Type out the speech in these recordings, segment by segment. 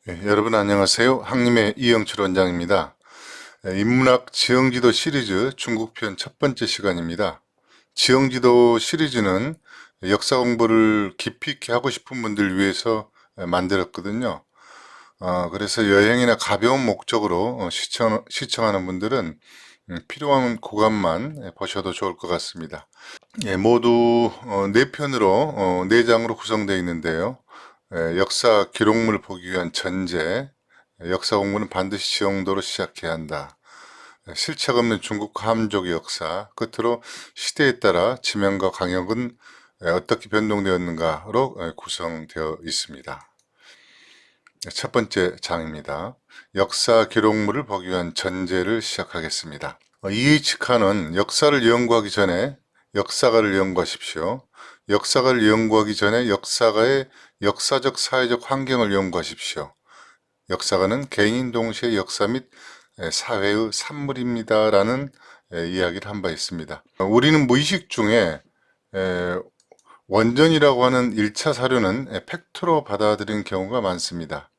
여러분 안녕하세요. 항림의 이영철 원장입니다. 인문학 지형지도 시리즈 중국편 첫 번째 시간입니다. 지형지도 시리즈는 역사 공부를 깊이 있게 하고 싶은 분들 위해서 만들었거든요. 그래서 여행이나 가벼운 목적으로 시청하는 분들은 필요한 구간만 보셔도 좋을 것 같습니다. 모두 4편으로 4장으로 구성되어 있는데요. 역사 기록물을 보기 위한 전제, 역사 공부는 반드시 지형도로 시작해야 한다. 실책 없는 중국 함족의 역사, 끝으로 시대에 따라 지명과 강역은 어떻게 변동되었는가로 구성되어 있습니다. 첫 번째 장입니다. 역사 기록물을 보기 위한 전제를 시작하겠습니다. E.H. 칸은 역사를 연구하기 전에 역사가를 연구하십시오. 역사가를 연구하기 전에 역사가의 역사적 사회적 환경을 연구하십시오. 역사가는 개인 동시에 역사 및 사회의 산물입니다. 라는 이야기를 한 바 있습니다. 우리는 무의식 중에 원전이라고 하는 1차 사료는 팩트로 받아들이는 경우가 많습니다.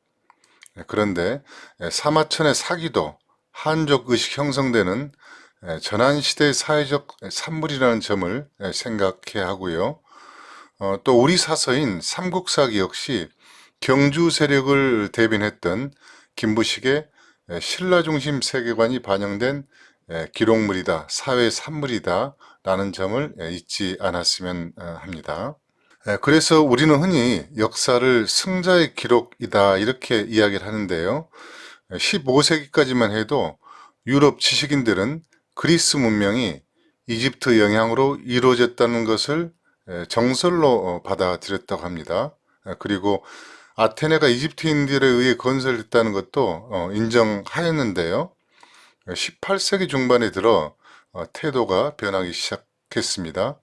그런데 사마천의 사기도 한족 의식 형성되는 전환시대의 사회적 산물이라는 점을 생각해야 하고요. 또 우리 사서인 삼국사기 역시 경주 세력을 대변했던 김부식의 신라 중심 세계관이 반영된 기록물이다, 사회 산물이다 라는 점을 잊지 않았으면 합니다. 그래서 우리는 흔히 역사를 승자의 기록이다 이렇게 이야기를 하는데요. 15세기까지만 해도 유럽 지식인들은 그리스 문명이 이집트 영향으로 이루어졌다는 것을 정설로 받아들였다고 합니다. 그리고 아테네가 이집트인들에 의해 건설됐다는 것도 인정하였는데요. 18세기 중반에 들어 태도가 변하기 시작했습니다.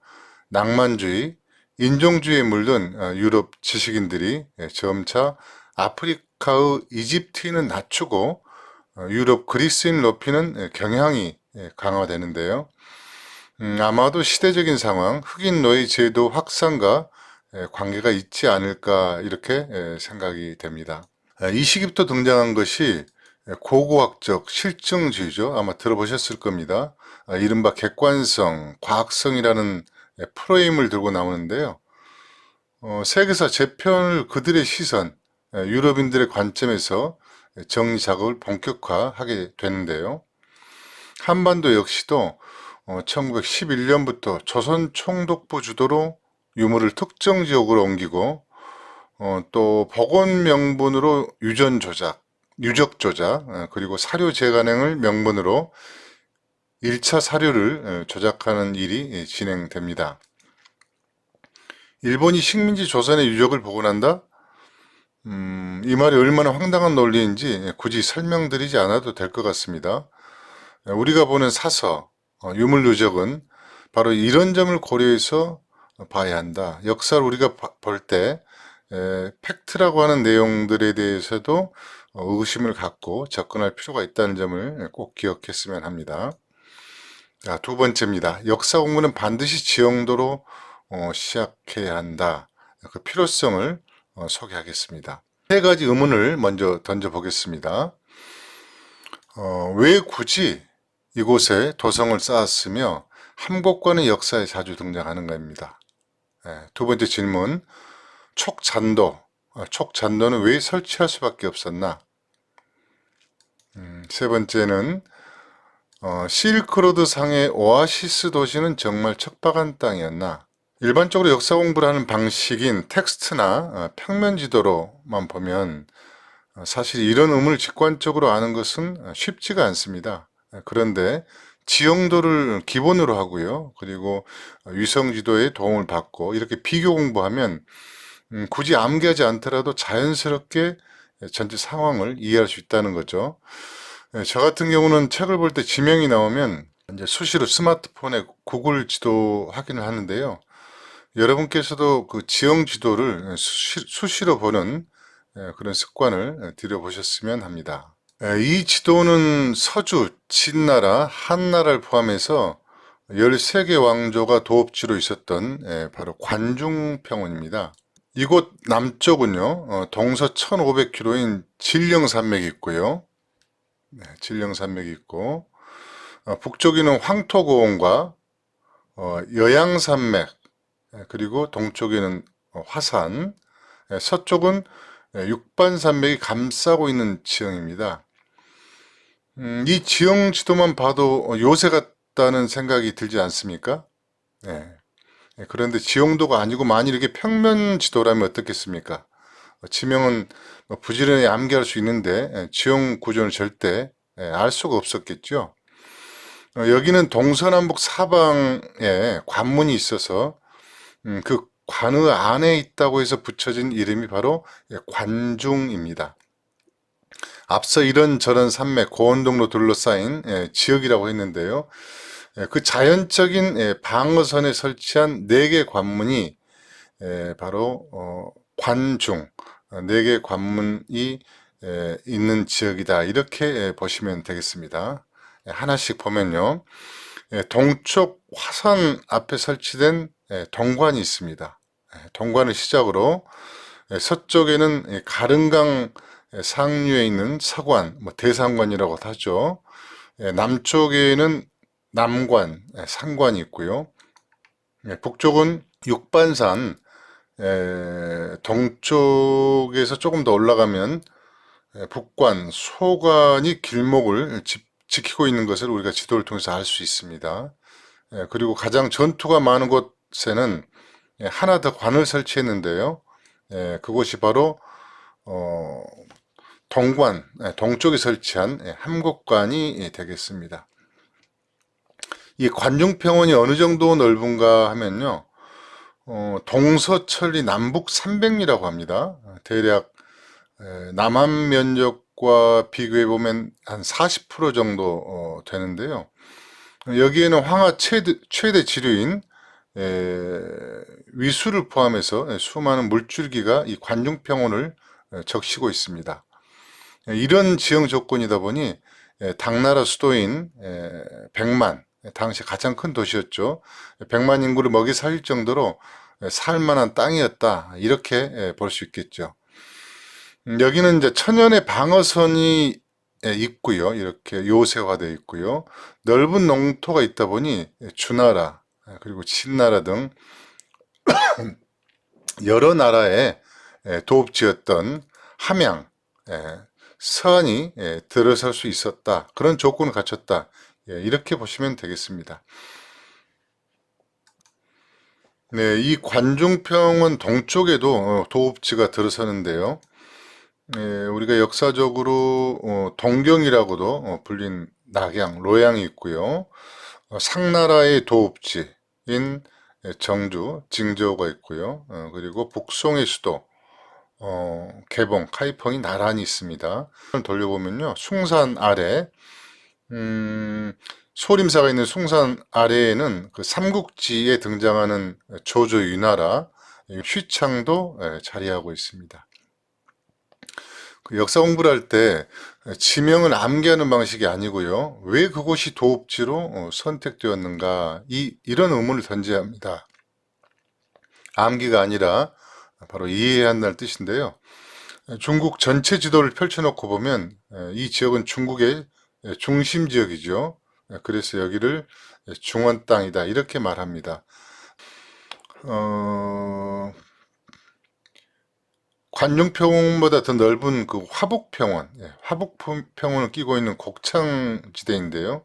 낭만주의, 인종주의에 물든 유럽 지식인들이 점차 아프리카의 이집트인은 낮추고 유럽 그리스인을 높이는 경향이 강화되는데요. 아마도 시대적인 상황, 흑인 노예 제도 확산과 관계가 있지 않을까 이렇게 생각이 됩니다. 이 시기부터 등장한 것이 고고학적 실증주의죠. 아마 들어보셨을 겁니다. 이른바 객관성, 과학성이라는 프레임을 들고 나오는데요. 세계사 재편을 그들의 시선, 유럽인들의 관점에서 정리 작업을 본격화하게 되는데요. 한반도 역시도 1911년부터 조선 총독부 주도로 유물을 특정 지역으로 옮기고 또 복원 명분으로 유전 조작, 유적 조작, 그리고 사료 재간행을 명분으로 1차 사료를 조작하는 일이 진행됩니다. 일본이 식민지 조선의 유적을 복원한다? 이 말이 얼마나 황당한 논리인지 굳이 설명드리지 않아도 될 것 같습니다. 우리가 보는 사서, 유물 누적은 바로 이런 점을 고려해서 봐야 한다. 역사를 우리가 볼 때 팩트라고 하는 내용들에 대해서도 의심을 갖고 접근할 필요가 있다는 점을 꼭 기억했으면 합니다. 자, 두 번째입니다. 역사 공부는 반드시 지형도로 시작해야 한다. 그 필요성을 소개하겠습니다. 세 가지 의문을 먼저 던져보겠습니다. 왜 굳이 이곳에 도성을 쌓았으며 함곡과는 역사에 자주 등장하는 겁니다. 두 번째 질문, 촉잔도. 촉잔도는 왜 설치할 수밖에 없었나? 세 번째는 실크로드 상의 오아시스 도시는 정말 척박한 땅이었나? 일반적으로 역사 공부를 하는 방식인 텍스트나 평면 지도로만 보면 사실 이런 의문을 직관적으로 아는 것은 쉽지가 않습니다. 그런데 지형도를 기본으로 하고요. 그리고 위성 지도의 도움을 받고 이렇게 비교 공부하면 굳이 암기하지 않더라도 자연스럽게 전체 상황을 이해할 수 있다는 거죠. 저 같은 경우는 책을 볼 때 지명이 나오면 이제 수시로 스마트폰에 구글 지도 확인을 하는데요. 여러분께서도 그 지형 지도를 수시로 보는 그런 습관을 들여보셨으면 합니다. 이 지도는 서주, 진나라, 한나라를 포함해서 13개 왕조가 도읍지로 있었던 바로 관중평원입니다. 이곳 남쪽은요, 동서 1500km인 진령산맥이 있고요. 네, 진령산맥이 있고, 북쪽에는 황토고원과 여양산맥, 그리고 동쪽에는 화산, 서쪽은 육반산맥이 감싸고 있는 지형입니다. 이 지형 지도만 봐도 요새 같다는 생각이 들지 않습니까? 네. 그런데 지형도가 아니고 만일 이게 평면 지도라면 어떻겠습니까? 지명은 부지런히 암기할 수 있는데 지형 구조는 절대 알 수가 없었겠죠. 여기는 동서남북 사방에 관문이 있어서 그 관의 안에 있다고 해서 붙여진 이름이 바로 관중입니다. 앞서 이런저런 산맥, 고원동로 둘러싸인 지역이라고 했는데요. 그 자연적인 방어선에 설치한 4개 관문이 바로 관중, 4개 관문이 있는 지역이다. 이렇게 보시면 되겠습니다. 하나씩 보면요. 동쪽 화산 앞에 설치된 동관이 있습니다. 동관을 시작으로 서쪽에는 가른강 상류에 있는 서관, 대상관이라고 하죠. 남쪽에는 남관, 상관이 있고요. 북쪽은 육반산, 동쪽에서 조금 더 올라가면 북관, 소관이 길목을 지키고 있는 것을 우리가 지도를 통해서 알 수 있습니다. 그리고 가장 전투가 많은 곳에는 하나 더 관을 설치했는데요. 그곳이 바로 동관, 동쪽에 설치한 함곡관이 되겠습니다. 이 관중평원이 어느 정도 넓은가 하면요. 동서천리 남북 300리라고 합니다. 대략 남한 면적과 비교해 보면 한 40% 정도 되는데요. 여기에는 황하 최대 지류인 위수를 포함해서 수많은 물줄기가 이 관중평원을 적시고 있습니다. 이런 지형 조건이다 보니 당나라 수도인 백만, 당시 가장 큰 도시였죠. 100만 인구를 먹이 살릴 정도로 살만한 땅이었다. 이렇게 볼 수 있겠죠. 여기는 이제 천연의 방어선이 있고요. 이렇게 요새화되어 있고요. 넓은 농토가 있다 보니 주나라, 그리고 진나라 등 여러 나라의 도읍지였던 함양, 서안이 들어설 수 있었다. 그런 조건을 갖췄다. 이렇게 보시면 되겠습니다. 네, 이 관중평원 동쪽에도 도읍지가 들어서는데요. 우리가 역사적으로 동경이라고도 불린 낙양, 로양이 있고요. 상나라의 도읍지인 정주, 징저우가 있고요. 그리고 북송의 수도, 개봉, 카이펑이 나란히 있습니다. 돌려보면요. 숭산 아래, 소림사가 있는 숭산 아래에는 그 삼국지에 등장하는 조조 유나라, 휘창도 자리하고 있습니다. 그 역사 공부를 할 때 지명을 암기하는 방식이 아니고요. 왜 그곳이 도읍지로 선택되었는가, 이런 의문을 던져야 합니다. 암기가 아니라 바로 이해해야 한다는 뜻인데요. 중국 전체 지도를 펼쳐놓고 보면 이 지역은 중국의 중심 지역이죠. 그래서 여기를 중원 땅이다 이렇게 말합니다. 관중평원보다 더 넓은 그 화북평원, 화북평원을 끼고 있는 곡창지대인데요.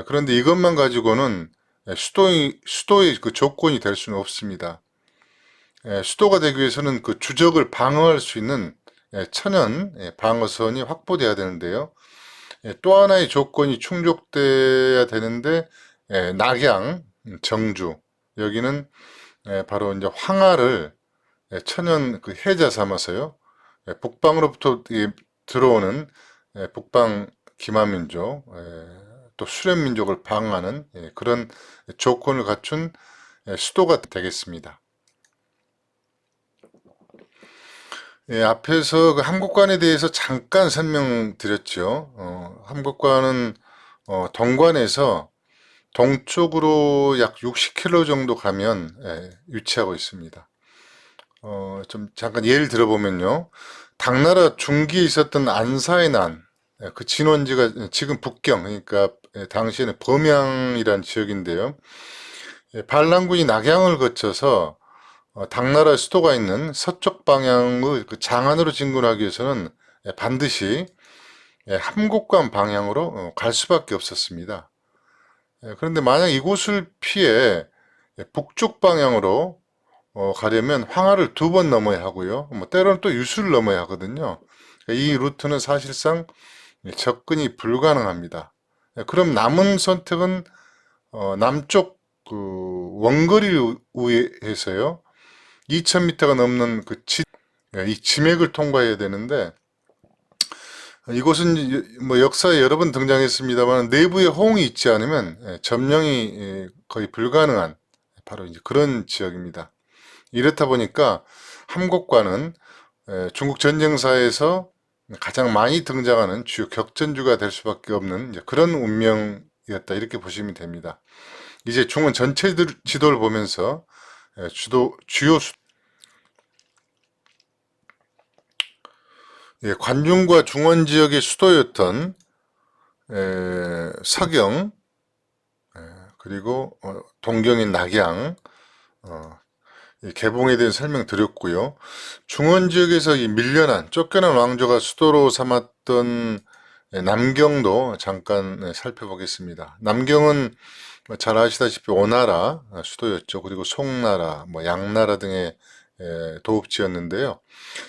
그런데 이것만 가지고는 수도의 그 조건이 될 수는 없습니다. 수도가 되기 위해서는 그 주적을 방어할 수 있는 천연 방어선이 확보돼야 되는데요. 또 하나의 조건이 충족돼야 되는데 낙양, 정주 여기는 바로 이제 황하를 천연 그 해자 삼아서요. 북방으로부터 들어오는 북방 기마민족, 또 수련민족을 방어하는 그런 조건을 갖춘 수도가 되겠습니다. 앞에서 그 함곡관에 대해서 잠깐 설명드렸죠. 함곡관은 동관에서 동쪽으로 약 60km 정도 가면 위치하고 있습니다. 좀 잠깐 예를 들어보면요. 당나라 중기에 있었던 안사의 난, 그 진원지가 지금 북경, 그러니까 당시에는 범양이라는 지역인데요. 반란군이 낙양을 거쳐서 당나라 수도가 있는 서쪽 방향의 그 장안으로 진군하기 위해서는 반드시 함곡관 방향으로 갈 수밖에 없었습니다. 그런데 만약 이곳을 피해 북쪽 방향으로 가려면 황하를 2번 넘어야 하고요. 뭐 때로는 또 유수를 넘어야 하거든요. 이 루트는 사실상 접근이 불가능합니다. 그럼 남은 선택은 남쪽 그 원거리를 우회해서요. 2000m가 넘는 이 지맥을 통과해야 되는데 이곳은 뭐 역사에 여러 번 등장했습니다만 내부에 호응이 있지 않으면 점령이 거의 불가능한 바로 이제 그런 지역입니다. 이렇다 보니까 함곡과는 중국 전쟁사에서 가장 많이 등장하는 주요 격전주가 될 수밖에 없는 이제 그런 운명이었다 이렇게 보시면 됩니다. 이제 중원 전체 지도를 보면서 주요 관중과 중원 지역의 수도였던 서경 그리고 동경인 낙양 개봉에 대해 설명드렸고요. 중원 지역에서 이 밀려난 쫓겨난 왕조가 수도로 삼았던 남경도 잠깐 살펴보겠습니다. 남경은 잘 아시다시피 오나라 수도였죠. 그리고 송나라, 뭐 양나라 등의 도읍지였는데요.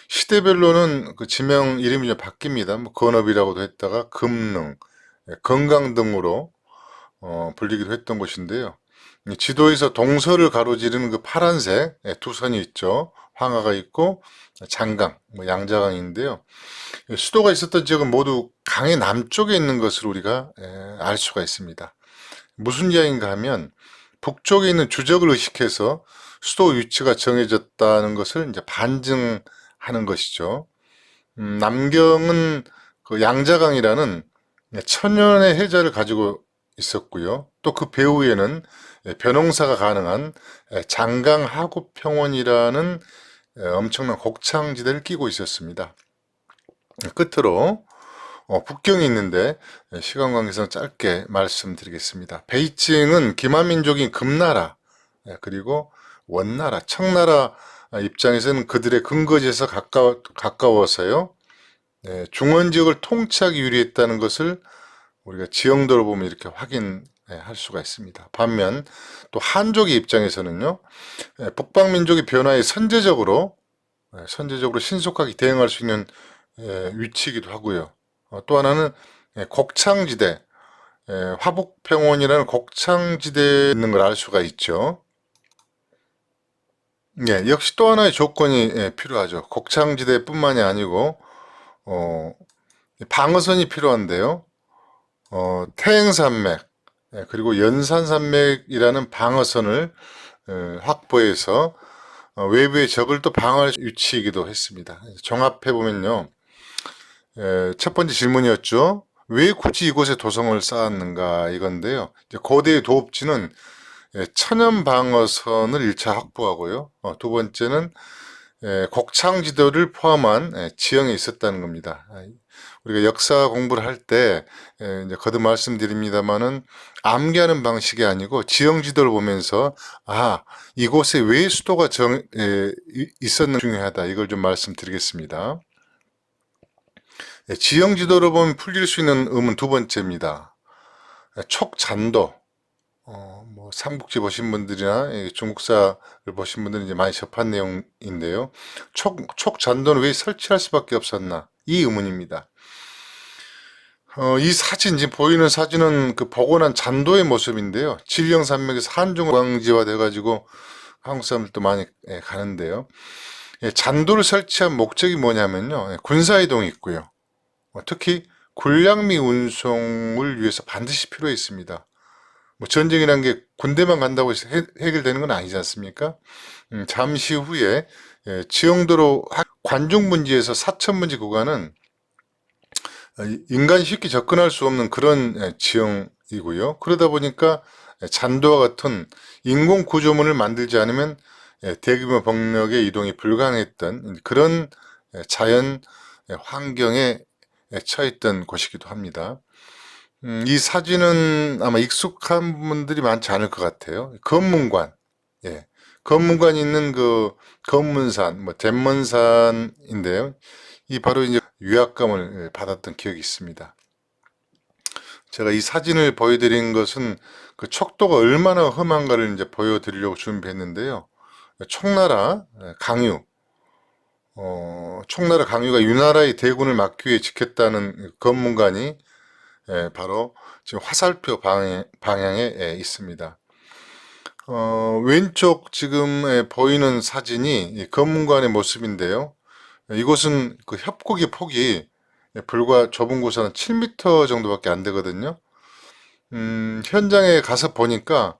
시대별로는 그 지명 이름이 좀 바뀝니다. 뭐 건업이라고도 했다가 금능, 건강 등으로 불리기도 했던 곳인데요. 지도에서 동서를 가로지르는 그 파란색 두 선이 있죠. 황하가 있고 장강, 뭐 양자강인데요. 수도가 있었던 지역은 모두 강의 남쪽에 있는 것을 우리가 알 수가 있습니다. 무슨 이야기인가 하면 북쪽에 있는 주적을 의식해서 수도 위치가 정해졌다는 것을 이제 반증하는 것이죠. 남경은 그 양자강이라는 천연의 해자를 가지고 있었고요. 또 그 배후에는 벼농사가 가능한 장강하구평원이라는 엄청난 곡창지대를 끼고 있었습니다. 끝으로 북경이 있는데 시간 관계상 짧게 말씀드리겠습니다. 베이징은 기마민족인 금나라 그리고 원나라, 청나라 입장에서는 그들의 근거지에서 가까워서요. 중원 지역을 통치하기 유리했다는 것을 우리가 지형도로 보면 이렇게 확인할 수가 있습니다. 반면 또 한족의 입장에서는요. 북방민족의 변화에 선제적으로 신속하게 대응할 수 있는 위치이기도 하고요. 또 하나는 곡창지대, 화북평원이라는 곡창지대에 있는 걸 알 수가 있죠. 역시 또 하나의 조건이 필요하죠. 곡창지대뿐만이 아니고 방어선이 필요한데요. 태행산맥 그리고 연산산맥이라는 방어선을 확보해서 외부의 적을 또 방어할 위치이기도 했습니다. 종합해 보면요. 첫 번째 질문이었죠. 왜 굳이 이곳에 도성을 쌓았는가 이건데요. 고대의 도읍지는 천연 방어선을 1차 확보하고요. 두 번째는 곡창지도를 포함한 지형에 있었다는 겁니다. 우리가 역사 공부를 할 때 이제 거듭 말씀드립니다만은 암기하는 방식이 아니고 지형지도를 보면서 이곳에 왜 수도가 있었는지 중요하다 이걸 좀 말씀드리겠습니다. 지형지도를 보면 풀릴 수 있는 의문 두 번째입니다. 촉잔도. 뭐 삼국지 보신 분들이나 중국사를 보신 분들은 이제 많이 접한 내용인데요. 촉잔도는 왜 설치할 수밖에 없었나? 이 의문입니다. 이 사진, 지금 보이는 사진은 그 복원한 잔도의 모습인데요. 질령산맥에서 한중광지화 돼가지고 한국 사람들도 많이 가는데요. 잔도를 설치한 목적이 뭐냐면요. 군사이동이 있고요. 특히 군량미 운송을 위해서 반드시 필요했습니다. 뭐 전쟁이란 게 군대만 간다고 해서 해결되는 건 아니지 않습니까? 잠시 후에 지형도로 관중분지에서 사천분지 구간은 인간이 쉽게 접근할 수 없는 그런 지형이고요. 그러다 보니까 잔도와 같은 인공 구조물을 만들지 않으면 대규모 병력의 이동이 불가능했던 그런 자연 환경에 처했던 곳이기도 합니다. 이 사진은 아마 익숙한 분들이 많지 않을 것 같아요. 검문관, 예, 검문관이 있는 그 검문산, 뭐 잼문산인데요. 이 바로 이제 위압감을 받았던 기억이 있습니다. 제가 이 사진을 보여드린 것은 그 척도가 얼마나 험한가를 이제 보여드리려고 준비했는데요. 청나라 강유, 청나라 강유가 유나라의 대군을 막기 위해 지켰다는 검문관이 바로 지금 화살표 방향에 있습니다. 왼쪽 지금 보이는 사진이 검문관의 모습인데요. 이곳은 그 협곡의 폭이 불과 좁은 곳은 7m 정도밖에 안 되거든요. 현장에 가서 보니까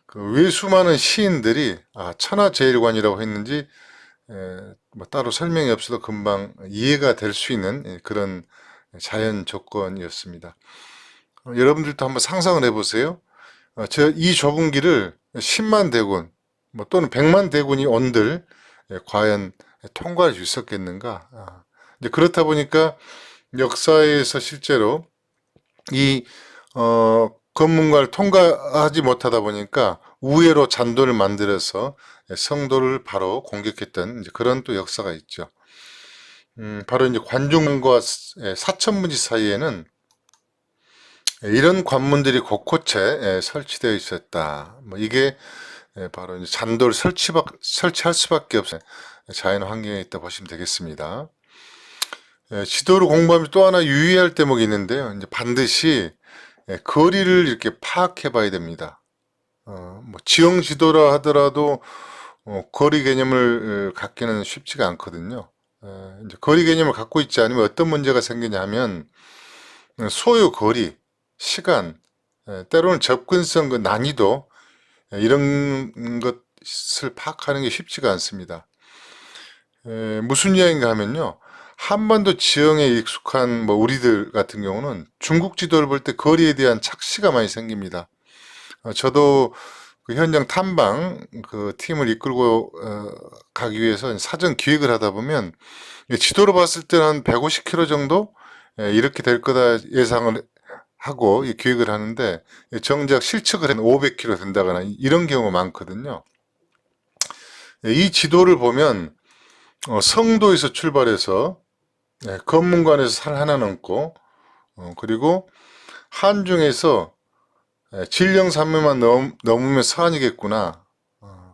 그 왜 수많은 시인들이 천하제일관이라고 했는지 뭐 따로 설명이 없어도 금방 이해가 될 수 있는 그런 자연 조건이었습니다. 여러분들도 한번 상상을 해보세요. 이 좁은 길을 10만 대군 뭐 또는 100만 대군이 온들 과연 통과할 수 있었겠는가? 이제 그렇다 보니까 역사에서 실제로 이 검문관을 통과하지 못하다 보니까 우회로 잔도를 만들어서 성도를 바로 공격했던 이제 그런 또 역사가 있죠. 바로 이제 관중과 사천문지 사이에는 이런 관문들이 곳곳에 설치되어 있었다. 뭐 이게 바로 이제 잔도를 설치할 수밖에 없어요. 자연 환경에 있다 보시면 되겠습니다. 지도를 공부하면 또 하나 유의할 대목이 있는데요. 이제 반드시 거리를 이렇게 파악해 봐야 됩니다. 뭐 지형 지도라 하더라도 거리 개념을 갖기는 쉽지가 않거든요. 이제 거리 개념을 갖고 있지 않으면 어떤 문제가 생기냐면 소요 거리, 시간, 때로는 접근성, 그 난이도 이런 것을 파악하는 게 쉽지가 않습니다. 무슨 이야기인가 하면요. 한반도 지형에 익숙한 뭐 우리들 같은 경우는 중국 지도를 볼 때 거리에 대한 착시가 많이 생깁니다. 저도 그 현장 탐방 그 팀을 이끌고 가기 위해서 사전 기획을 하다 보면 지도로 봤을 때는 한 150km 정도 이렇게 될 거다 예상을 하고 기획을 하는데 정작 실측을 한 500km 된다거나 이런 경우가 많거든요. 이 지도를 보면 성도에서 출발해서 검문관에서 산 하나 넘고 그리고 한중에서 진령산맥만 넘으면 서안이겠구나.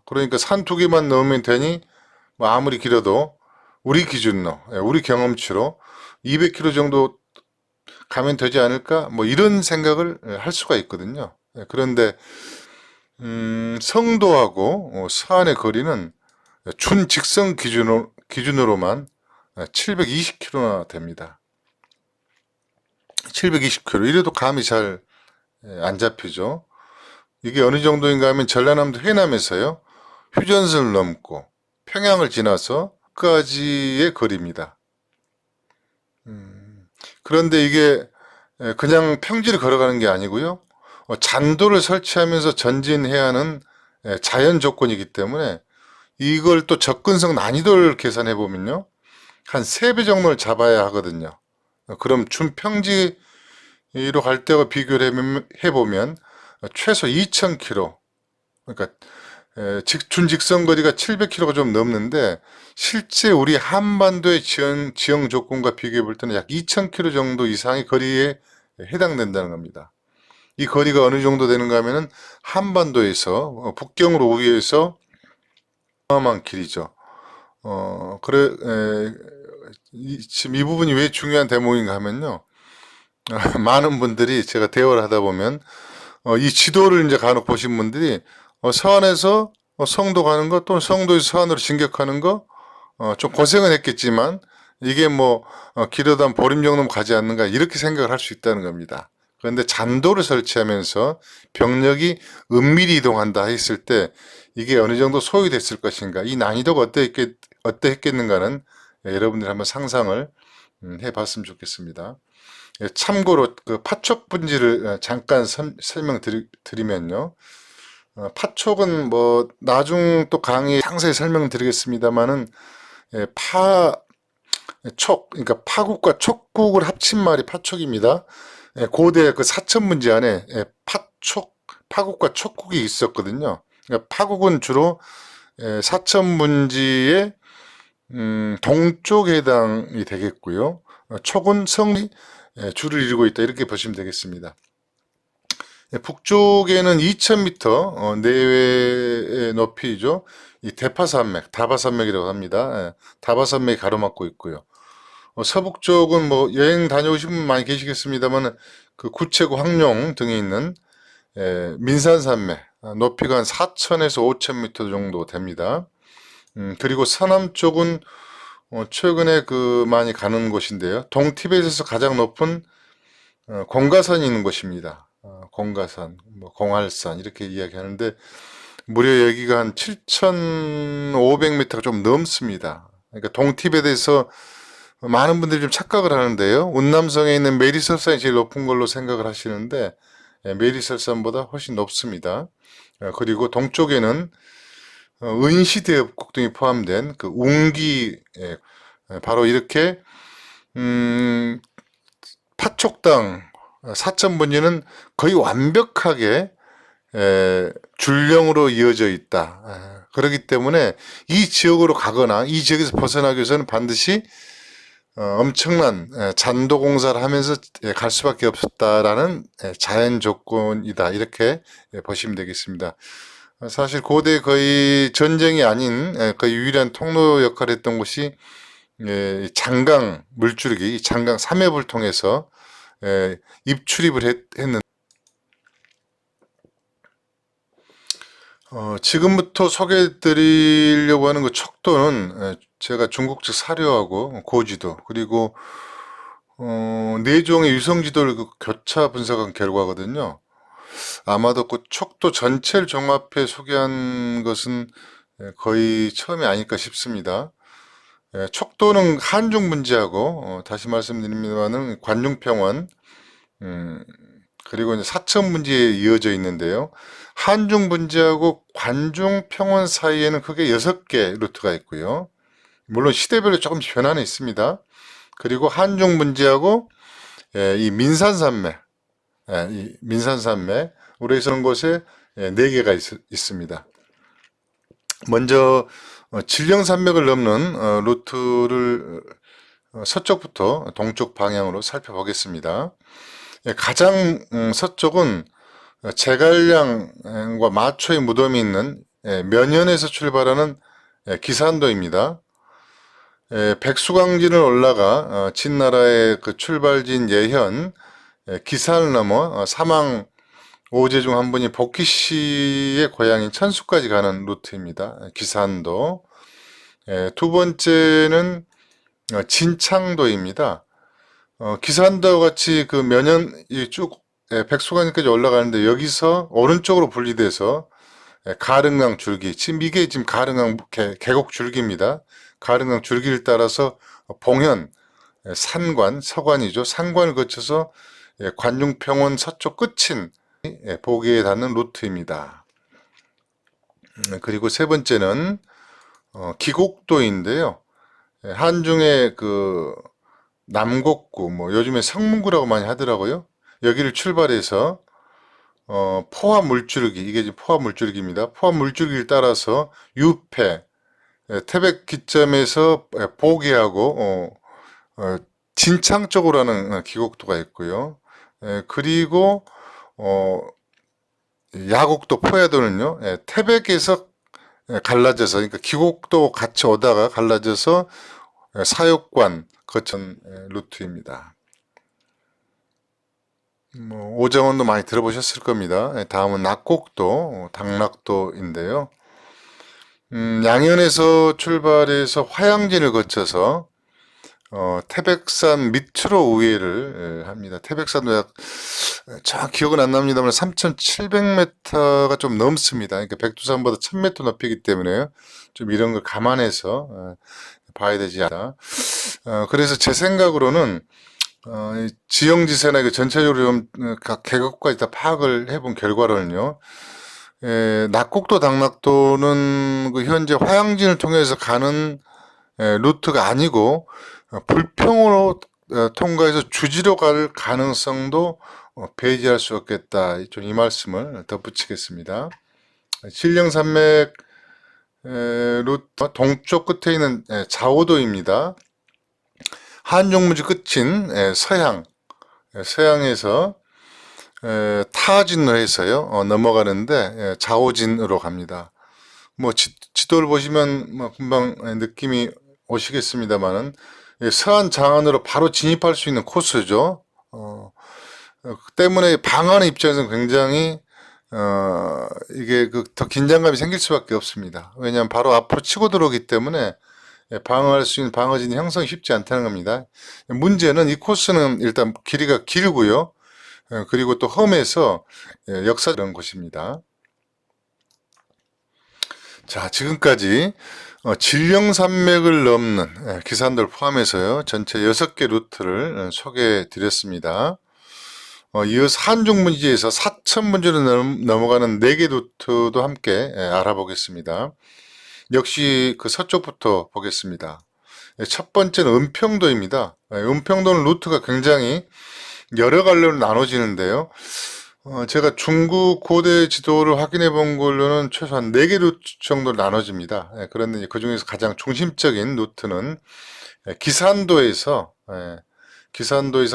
그러니까 산 두 개만 넘으면 되니 뭐 아무리 길어도 우리 기준으로 우리 경험치로 200km 정도 가면 되지 않을까? 뭐 이런 생각을 할 수가 있거든요. 그런데 성도하고 서안의 거리는 준직선 기준으로만 720km나 됩니다. 720km. 이래도 감이 잘 안 잡히죠. 이게 어느 정도인가 하면 전라남도 해남에서요. 휴전선을 넘고 평양을 지나서 끝까지의 거리입니다. 그런데 이게 그냥 평지를 걸어가는 게 아니고요. 잔도를 설치하면서 전진해야 하는 자연 조건이기 때문에 이걸 또 접근성 난이도를 계산해 보면요. 한 3배 정도를 잡아야 하거든요. 그럼 준평지로 갈 때와 비교를 해보면 최소 2000km, 그러니까 준직선 거리가 700km가 좀 넘는데 실제 우리 한반도의 지형 조건과 비교해 볼 때는 약 2000km 정도 이상의 거리에 해당된다는 겁니다. 이 거리가 어느 정도 되는가 하면은 한반도에서 북경으로 우회해서 어마어마한 길이죠. 지금 이 부분이 왜 중요한 대목인가 하면요. 많은 분들이 제가 대화를 하다 보면 이 지도를 이제 간혹 보신 분들이 서안에서 성도 가는 거 또는 성도에서 서안으로 진격하는 거 좀 고생은 했겠지만 이게 뭐 길어도 한 보름 정도면 가지 않는가 이렇게 생각을 할 수 있다는 겁니다. 그런데 잔도를 설치하면서 병력이 은밀히 이동한다 했을 때 이게 어느 정도 소요됐을 것인가 이 난이도가 어떠했겠는가는 여러분들 한번 상상을 해봤으면 좋겠습니다. 참고로 그 파촉 분지를 잠깐 설명드리면요. 파촉은 뭐 나중 또 강의에 상세히 설명드리겠습니다만은 촉, 그러니까 파국과 촉국을 합친 말이 파촉입니다. 고대 그 사천문제 안에 파국과 촉국이 있었거든요. 그러니까 파국은 주로 사천문지의 동쪽에 해당이 되겠고요. 촉은 성이 주를 이루고 있다 이렇게 보시면 되겠습니다. 북쪽에는 2000m 내외의 높이죠. 이 대파산맥, 다바산맥이라고 합니다. 다바산맥이 가로막고 있고요. 서북쪽은 뭐 여행 다녀오신 분 많이 계시겠습니다만 그 구체구 황룡 등에 있는 민산산맥 높이가 한 4000에서 5000m 정도 됩니다. 그리고 서남쪽은 최근에 그 많이 가는 곳인데요. 동티벳에서 가장 높은 공가산이 있는 곳입니다. 공가산, 뭐 공할산 이렇게 이야기하는데 무려 여기가 한 7,500m가 좀 넘습니다. 그러니까 동티벳에서 많은 분들이 좀 착각을 하는데요. 운남성에 있는 메리설산이 제일 높은 걸로 생각을 하시는데 메리설산보다 훨씬 높습니다. 그리고 동쪽에는 은시대업국 등이 포함된 그 웅기 바로 이렇게 파촉당 사천번지는 거의 완벽하게 줄령으로 이어져 있다. 그렇기 때문에 이 지역으로 가거나 이 지역에서 벗어나기 위해서는 반드시 엄청난 잔도 공사를 하면서 갈 수밖에 없었다라는 자연 조건이다. 이렇게 보시면 되겠습니다. 사실 고대 거의 전쟁이 아닌 거의 유일한 통로 역할을 했던 곳이 장강 물줄기, 장강 삼해부를 통해서 입출입을 했는데 지금부터 소개해 드리려고 하는 그 척도는 제가 중국 측 사료하고 고지도 그리고 네 종의 유성지도를 그 교차 분석한 결과거든요. 아마도 그 척도 전체를 종합해 소개한 것은 거의 처음이 아닐까 싶습니다. 척도는 한중 문제하고 다시 말씀드립니다만은 관중평원 그리고 이제 사천 문제에 이어져 있는데요. 한중 문제하고 관중 평원 사이에는 크게 6개 루트가 있고요. 물론 시대별로 조금씩 변화는 있습니다. 그리고 한중 문제하고 이 민산산맥, 이 민산산맥 우리 있는 곳에 4개가 있습니다. 먼저 질령산맥을 넘는 루트를 서쪽부터 동쪽 방향으로 살펴보겠습니다. 가장 서쪽은 제갈량과 마초의 무덤이 있는 면현에서 출발하는 기산도입니다. 백수강진을 올라가 진나라의 그 출발지인 예현, 기산을 넘어 사망 5제 중 한 분이 복희 씨의 고향인 천수까지 가는 루트입니다. 기산도. 두 번째는 진창도입니다. 기산도와 같이 그 면현이 쭉 백수강까지 올라가는데 여기서 오른쪽으로 분리돼서 가릉강 줄기, 지금 이게 지금 가릉강 계곡 줄기입니다. 가릉강 줄기를 따라서 봉현, 산관, 서관이죠. 산관을 거쳐서 관중평원 서쪽 끝인 보기에 닿는 루트입니다. 그리고 세 번째는 기곡도인데요. 한중의 그 남곡구, 뭐 요즘에 성문구라고 많이 하더라고요. 여기를 출발해서 포화 물줄기, 이게 지금 포화 물줄기입니다. 포화 물줄기를 따라서 유패, 태백 기점에서 보기하고 진창 쪽으로 하는 기곡도가 있고요. 그리고 야곡도 포야도는요, 태백에서 갈라져서, 그러니까 기곡도 같이 오다가 갈라져서 사육관 거천 루트입니다. 뭐 오정원도 많이 들어보셨을 겁니다. 다음은 낙곡도, 당락도인데요. 양현에서 출발해서 화양진을 거쳐서 태백산 밑으로 우회를 합니다. 태백산도 정확히 기억은 안 납니다만 3,700m가 좀 넘습니다. 그러니까 백두산보다 1,000m 높이기 때문에 좀 이런 걸 감안해서 봐야 되지 않나. 그래서 제 생각으로는 지형지세나 전체적으로 좀 각 계곡까지 다 파악을 해본 결과로는요. 낙곡도 당락도는 그 현재 화양진을 통해서 가는 루트가 아니고 불평으로 통과해서 주지로 갈 가능성도 배제할 수 없겠다. 좀 이 말씀을 덧붙이겠습니다. 신령산맥 루트 동쪽 끝에 있는 자오도입니다. 한종무지 끝인 서양에서 타진로 해서요 넘어가는데 자오진으로 갑니다. 뭐 지도를 보시면 뭐 금방 느낌이 오시겠습니다만은 서안 장안으로 바로 진입할 수 있는 코스죠. 그 때문에 방어하는 입장에서는 굉장히 이게 더 긴장감이 생길 수밖에 없습니다. 왜냐하면 바로 앞으로 치고 들어오기 때문에 방어할 수 있는 방어진이 형성이 쉽지 않다는 겁니다. 문제는 이 코스는 일단 길이가 길고요. 그리고 또 험해서 역사적인 곳입니다. 자, 지금까지 진령산맥을 넘는 기산도를 포함해서요 전체 6개 루트를 소개해 드렸습니다. 이어서 한중문지에서 사천문지로 넘어가는 4개 루트도 함께 알아보겠습니다. 역시 그 서쪽부터 보겠습니다. 첫 번째는 은평도입니다. 은평도는 루트가 굉장히 여러 갈래로 나눠지는데요. 제가 중국 고대 지도를 확인해 본 걸로는 최소한 4개 루트 정도 나눠집니다. 그런데 그 중에서 가장 중심적인 루트는 기산도에서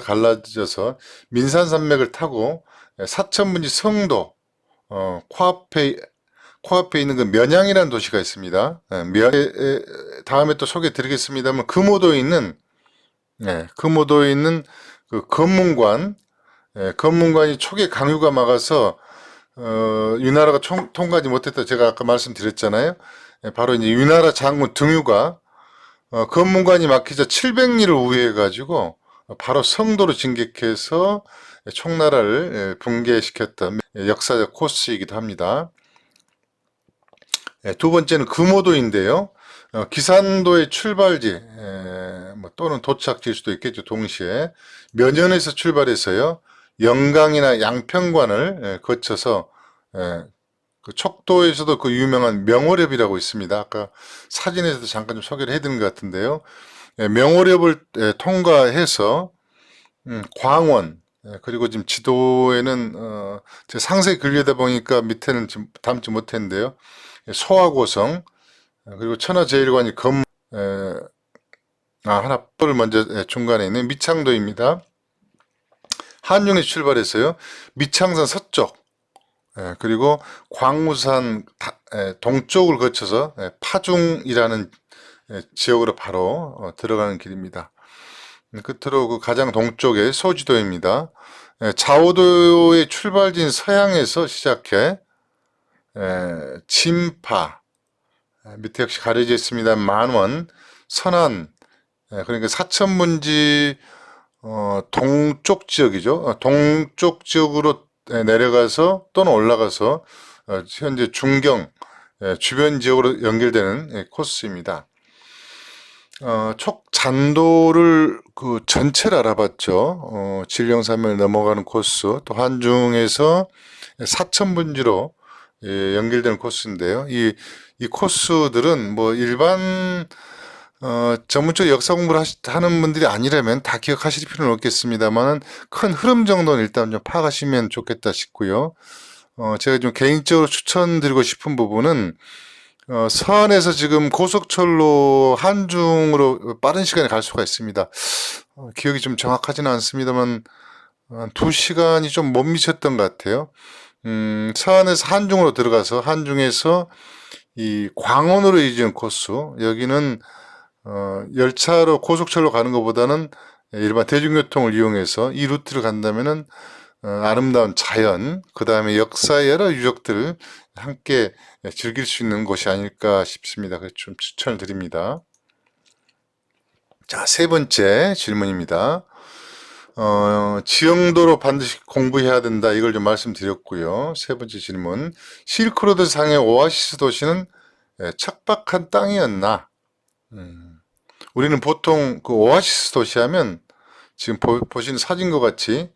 갈라져서 민산산맥을 타고 사천문지 성도 코앞에 있는 그 면양이라는 도시가 있습니다. 다음에 또 소개해 드리겠습니다만 금오도에 있는 그 검문관이 초계 강유가 막아서 유나라가 통과하지 못했다 제가 아까 말씀드렸잖아요. 바로 이제 유나라 장군 등유가 검문관이 막히자 700리를 우회해 가지고 바로 성도로 진격해서 총나라를 붕괴시켰던 역사적 코스이기도 합니다. 두 번째는 금오도인데요. 기산도의 출발지 또는 도착지일 수도 있겠죠. 동시에 면연에서 출발해서요 영강이나 양평관을 거쳐서 그 척도에서도 그 유명한 명오렵이라고 있습니다. 아까 사진에서도 잠깐 좀 소개를 해드린 것 같은데요. 명오렵을 통과해서 광원, 그리고 지금 지도에는 제가 상세히 그리려다 보니까 밑에는 지금 담지 못했는데요. 소화고성, 그리고 천하제일관이 하나를 먼저 중간에 있는 미창도입니다. 한중에서 출발해서요 미창산 서쪽, 그리고 광우산 동쪽을 거쳐서 파중이라는 지역으로 바로 들어가는 길입니다. 끝으로 그 가장 동쪽에 소지도입니다. 자오도의 출발지인 서양에서 시작해 진파, 밑에 역시 가려져 있습니다. 만원, 선안, 그러니까 사천문지 동쪽 지역이죠. 동쪽 지역으로 내려가서 또는 올라가서 현재 중경 주변 지역으로 연결되는 코스입니다. 촉잔도를 그 전체를 알아봤죠. 진령산맥을 넘어가는 코스, 또 한중에서 사천문지로 연결되는 코스인데요. 이 코스들은 뭐 일반 전문적 역사 공부를 하는 분들이 아니라면 다 기억하실 필요는 없겠습니다만 큰 흐름 정도는 일단 좀 파악하시면 좋겠다 싶고요. 제가 좀 개인적으로 추천드리고 싶은 부분은 서안에서 지금 고속철로 한중으로 빠른 시간에 갈 수가 있습니다. 기억이 좀 정확하지는 않습니다만 2시간이 좀 못 미쳤던 것 같아요. 서안에서 한중으로 들어가서 한중에서 이 광원으로 이어지는 코스, 여기는 열차로 고속철로 가는 것보다는 일반 대중교통을 이용해서 이 루트를 간다면은 아름다운 자연, 그 다음에 역사의 여러 유적들을 함께 즐길 수 있는 곳이 아닐까 싶습니다. 그래서 좀 추천을 드립니다. 자, 세 번째 질문입니다. 지형도로 반드시 공부해야 된다. 이걸 좀 말씀드렸고요. 세 번째 질문. 실크로드 상의 오아시스 도시는 척박한 땅이었나? 우리는 보통 그 오아시스 도시 하면 지금 보시는 사진과 같이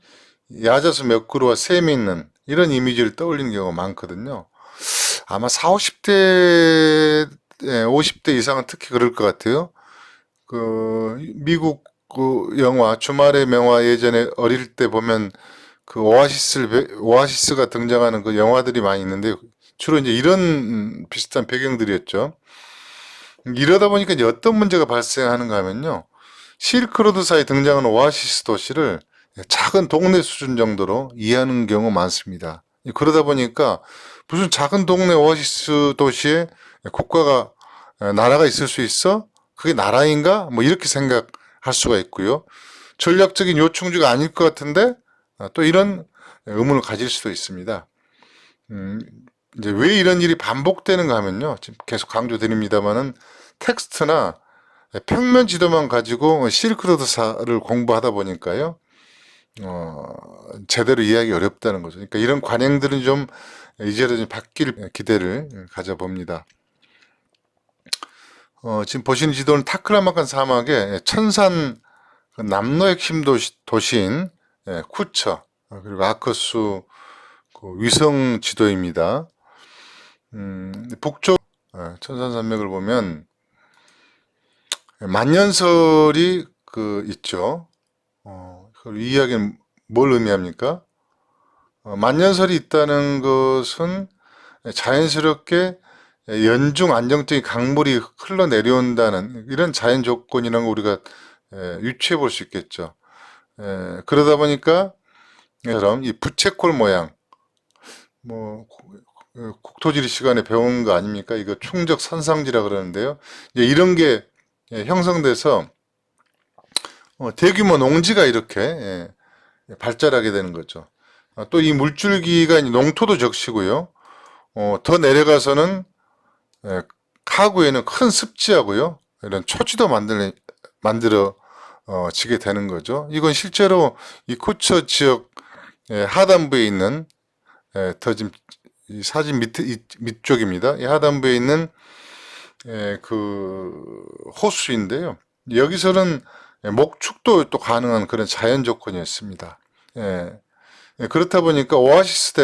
야자수 몇 그루와 샘이 있는 이런 이미지를 떠올리는 경우가 많거든요. 아마 4, 50대, 50대 이상은 특히 그럴 것 같아요. 그 미국 그 영화 주말의 명화 예전에 어릴 때 보면 그 오아시스가 등장하는 그 영화들이 많이 있는데 주로 이제 이런 비슷한 배경들이었죠. 이러다 보니까 이제 어떤 문제가 발생하는가 하면요. 실크로드 사이에 등장하는 오아시스 도시를 작은 동네 수준 정도로 이해하는 경우가 많습니다. 그러다 보니까 무슨 작은 동네 오아시스 도시에 국가가 나라가 있을 수 있어? 그게 나라인가? 뭐 이렇게 생각할 수가 있고요. 전략적인 요충지가 아닐 것 같은데 또 이런 의문을 가질 수도 있습니다. 음, 이제 왜 이런 일이 반복되는가 하면요. 지금 계속 강조드립니다만은 텍스트나 평면 지도만 가지고 실크로드사를 공부하다 보니까요. 어, 제대로 이해하기 어렵다는 거죠. 그러니까 이런 관행들은 좀 이제는 좀 바뀔 기대를 가져봅니다. 지금 보시는 지도는 타클라마칸 사막의 천산 그 남로 핵심 도시인 쿠처 그리고 아커수 그 위성 지도입니다. 북쪽 천산산맥을 보면 만년설이 그 있죠. 이 이야기는 뭘 의미합니까? 만년설이 있다는 것은 자연스럽게 연중 안정적인 강물이 흘러내려온다는 이런 자연 조건이라는 걸 우리가 유추해 볼 수 있겠죠. 그러다 보니까 이처럼 이 부채꼴 모양, 뭐 국토지리 시간에 배운 거 아닙니까? 이거 충적 선상지라 그러는데요. 이제 이런 게 형성돼서 대규모 농지가 이렇게 발달하게 되는 거죠. 또 이 물줄기가 농토도 적시고요. 더 내려가서는 하구에는 큰 습지하고요. 이런 초지도 만들어 지게 되는 거죠. 이건 실제로 이 쿠처 지역 하단부에 있는 더 지금 이 사진 밑쪽입니다. 이 하단부에 있는 그 호수인데요. 여기서는 목축도 또 가능한 그런 자연 조건이었습니다. 그렇다 보니까 오아시스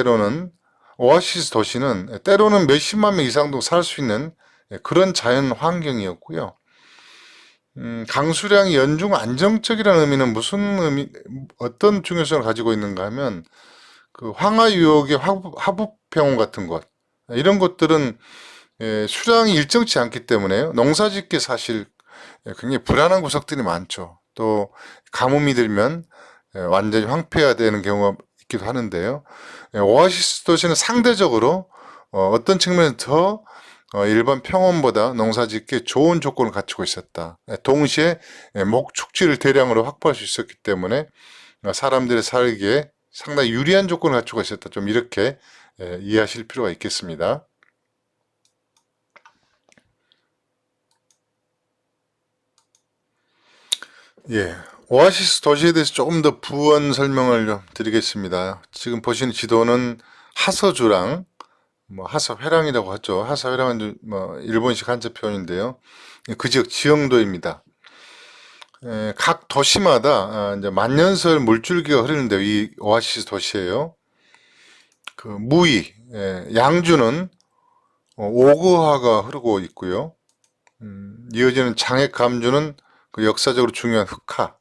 도시는 때로는 몇십만 명 이상도 살 수 있는 그런 자연 환경이었고요. 강수량이 연중 안정적이라는 의미는 무슨 어떤 중요성을 가지고 있는가 하면 그 황하 유역의 하부평원 같은 것 이런 것들은 수량이 일정치 않기 때문에 농사짓기 사실 굉장히 불안한 구석들이 많죠. 또 가뭄이 들면 완전히 황폐화되는 경우가 있기도 하는데요. 오아시스 도시는 상대적으로 어떤 측면에서 더 일반 평원보다 농사짓기에 좋은 조건을 갖추고 있었다. 동시에 목축지를 대량으로 확보할 수 있었기 때문에 사람들의 살기에 상당히 유리한 조건을 갖추고 있었다. 좀 이렇게 이해하실 필요가 있겠습니다. 예, 오아시스 도시에 대해서 조금 더 부연 설명을 좀 드리겠습니다. 지금 보시는 지도는 하서주랑 뭐 하서회랑이라고 하죠. 하서회랑은 뭐 일본식 한자 표현인데요. 그 지역 지형도입니다. 각 도시마다 이제 만년설 물줄기가 흐르는데요. 이 오아시스 도시예요. 그 무이, 양주는 오거화가 흐르고 있고요. 이어지는 장액 감주는 그 역사적으로 중요한 흑하,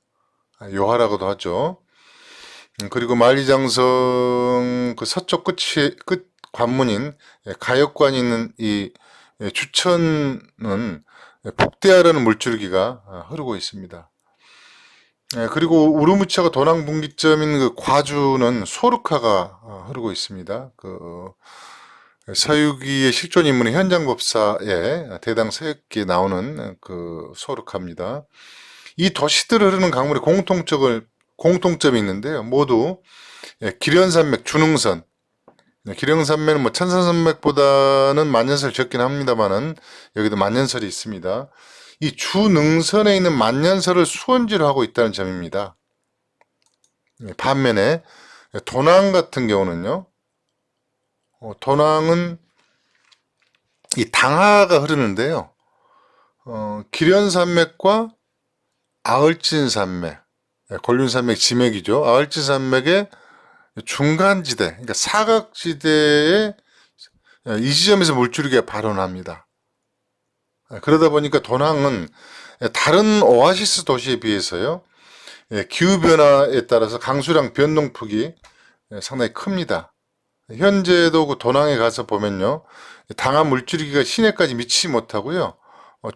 요하라고도 하죠. 그리고 만리장성 그 서쪽 끝 관문인 가역관이 있는 이 주천은 북대하라는 물줄기가 흐르고 있습니다. 그리고 우르무차가 도낭 분기점인 그 과주는 소르카가 흐르고 있습니다. 그 서유기의 실존 인물의 현장법사에 대당 서역기에 나오는 그 소르카입니다. 이 도시들 흐르는 강물의 공통점이 있는데요. 모두 기련산맥 준흥선. 기령산맥은 뭐 천산산맥보다는 만년설 적긴 합니다만은 여기도 만년설이 있습니다. 이 주능선에 있는 만년설을 수원지로 하고 있다는 점입니다. 반면에 도낭 같은 경우는요. 도낭은 이 당하가 흐르는데요. 기련산맥과 아을진산맥, 권륜산맥 지맥이죠. 아을진산맥의 중간지대, 그러니까 사각지대에 이 지점에서 물줄기가 발원합니다. 그러다 보니까 도낭은 다른 오아시스 도시에 비해서요, 기후변화에 따라서 강수량 변동폭이 상당히 큽니다. 현재도 그 도낭에 가서 보면요, 강한 물줄기가 시내까지 미치지 못하고요,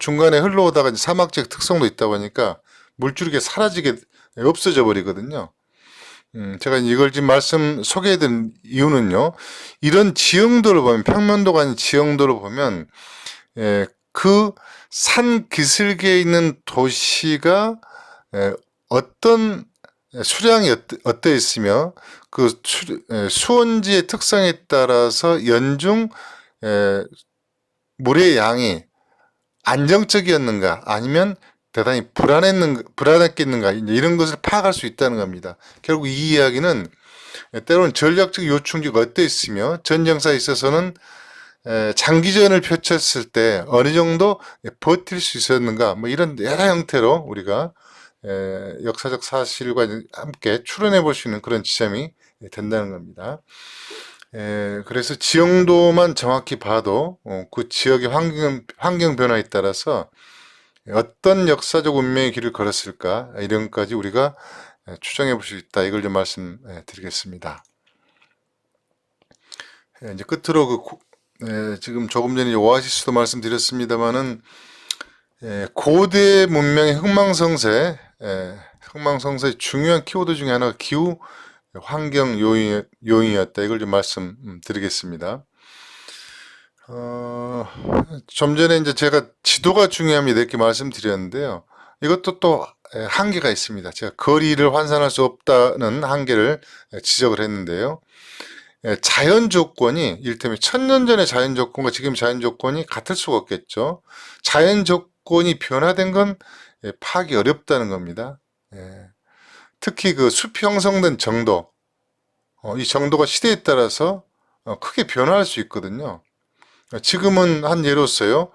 중간에 흘러오다가 사막적 특성도 있다 보니까 물줄기가 사라지게 없어져 버리거든요. 제가 이걸 지금 소개해드린 이유는요, 이런 지형도를 보면, 평면도가 아닌 지형도를 보면, 그 산 기슭에 있는 도시가 어떤 수량이 어떠 있으며 그 수온지의 특성에 따라서 연중 물의 양이 안정적이었는가 아니면 대단히 불안했겠는가 이런 것을 파악할 수 있다는 겁니다. 결국 이 이야기는 때로는 전략적 요충지가 어떠 있으며 전쟁사에 있어서는 장기전을 펼쳤을 때 어느 정도 버틸 수 있었는가 뭐 이런 여러 형태로 우리가 역사적 사실과 함께 추론해 볼 수 있는 그런 지점이 된다는 겁니다. 그래서 지형도만 정확히 봐도 그 지역의 환경 변화에 따라서 어떤 역사적 운명의 길을 걸었을까 이런 것까지 우리가 추정해 볼 수 있다. 이걸 좀 말씀드리겠습니다. 이제 끝으로 지금 조금 전에 오아시스도 말씀드렸습니다만은 고대 문명의 흥망성쇠의 중요한 키워드 중에 하나가 기후 환경 요인이었다. 이걸 좀 말씀드리겠습니다. 좀 전에 이제 제가 지도가 중요합니다. 이렇게 말씀드렸는데요. 이것도 또 한계가 있습니다. 제가 거리를 환산할 수 없다는 한계를 지적을 했는데요. 자연 조건이 이를테면 1000년 전의 자연 조건과 지금 자연 조건이 같을 수가 없겠죠. 자연 조건이 변화된 건 파악이 어렵다는 겁니다. 특히 그 숲이 형성된 정도, 이 정도가 시대에 따라서 크게 변화할 수 있거든요. 지금은 한 예로서요,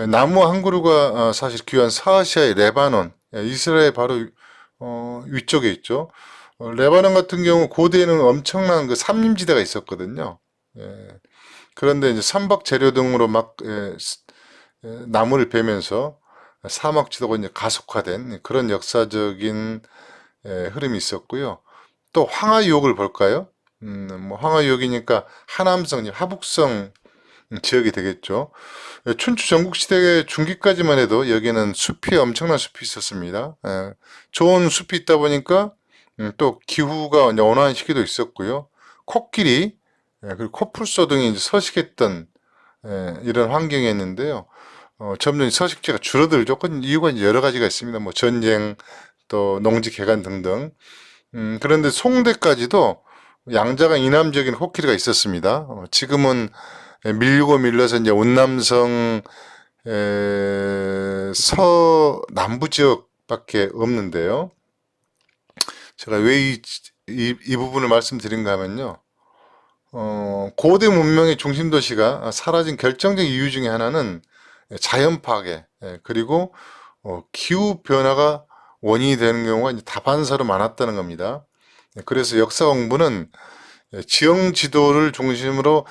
나무 한 그루가 사실 귀한 서아시아의 레바논, 이스라엘 바로 위쪽에 있죠. 레바논 같은 경우 고대에는 엄청난 그 산림지대가 있었거든요. 그런데 이제 선박 재료 등으로 막 나무를 베면서 사막 지도가 이제 가속화된 그런 역사적인 흐름이 있었고요. 또 황하유역을 볼까요? 뭐 황하유역이니까 하남성, 하북성 지역이 되겠죠. 춘추 전국시대 중기까지만 해도 여기는 엄청난 숲이 있었습니다. 좋은 숲이 있다 보니까 또 기후가 온화한 시기도 있었고요. 코끼리, 그리고 코뿔소 등이 이제 서식했던 이런 환경이었는데요. 점점 서식지가 줄어들죠. 그 이유가 이제 여러 가지가 있습니다. 뭐 전쟁, 또 농지 개간 등등. 그런데 송대까지도 양자강 이남지역에는 코끼리가 있었습니다. 지금은 밀고 밀려서 이제 운남성 서남부 지역밖에 없는데요. 제가 왜 이 부분을 말씀드린가 하면요. 고대 문명의 중심 도시가 사라진 결정적 이유 중에 하나는 자연 파괴, 그리고 기후 변화가 원인이 되는 경우가 이제 다반사로 많았다는 겁니다. 그래서 역사 공부는 지형 지도를 중심으로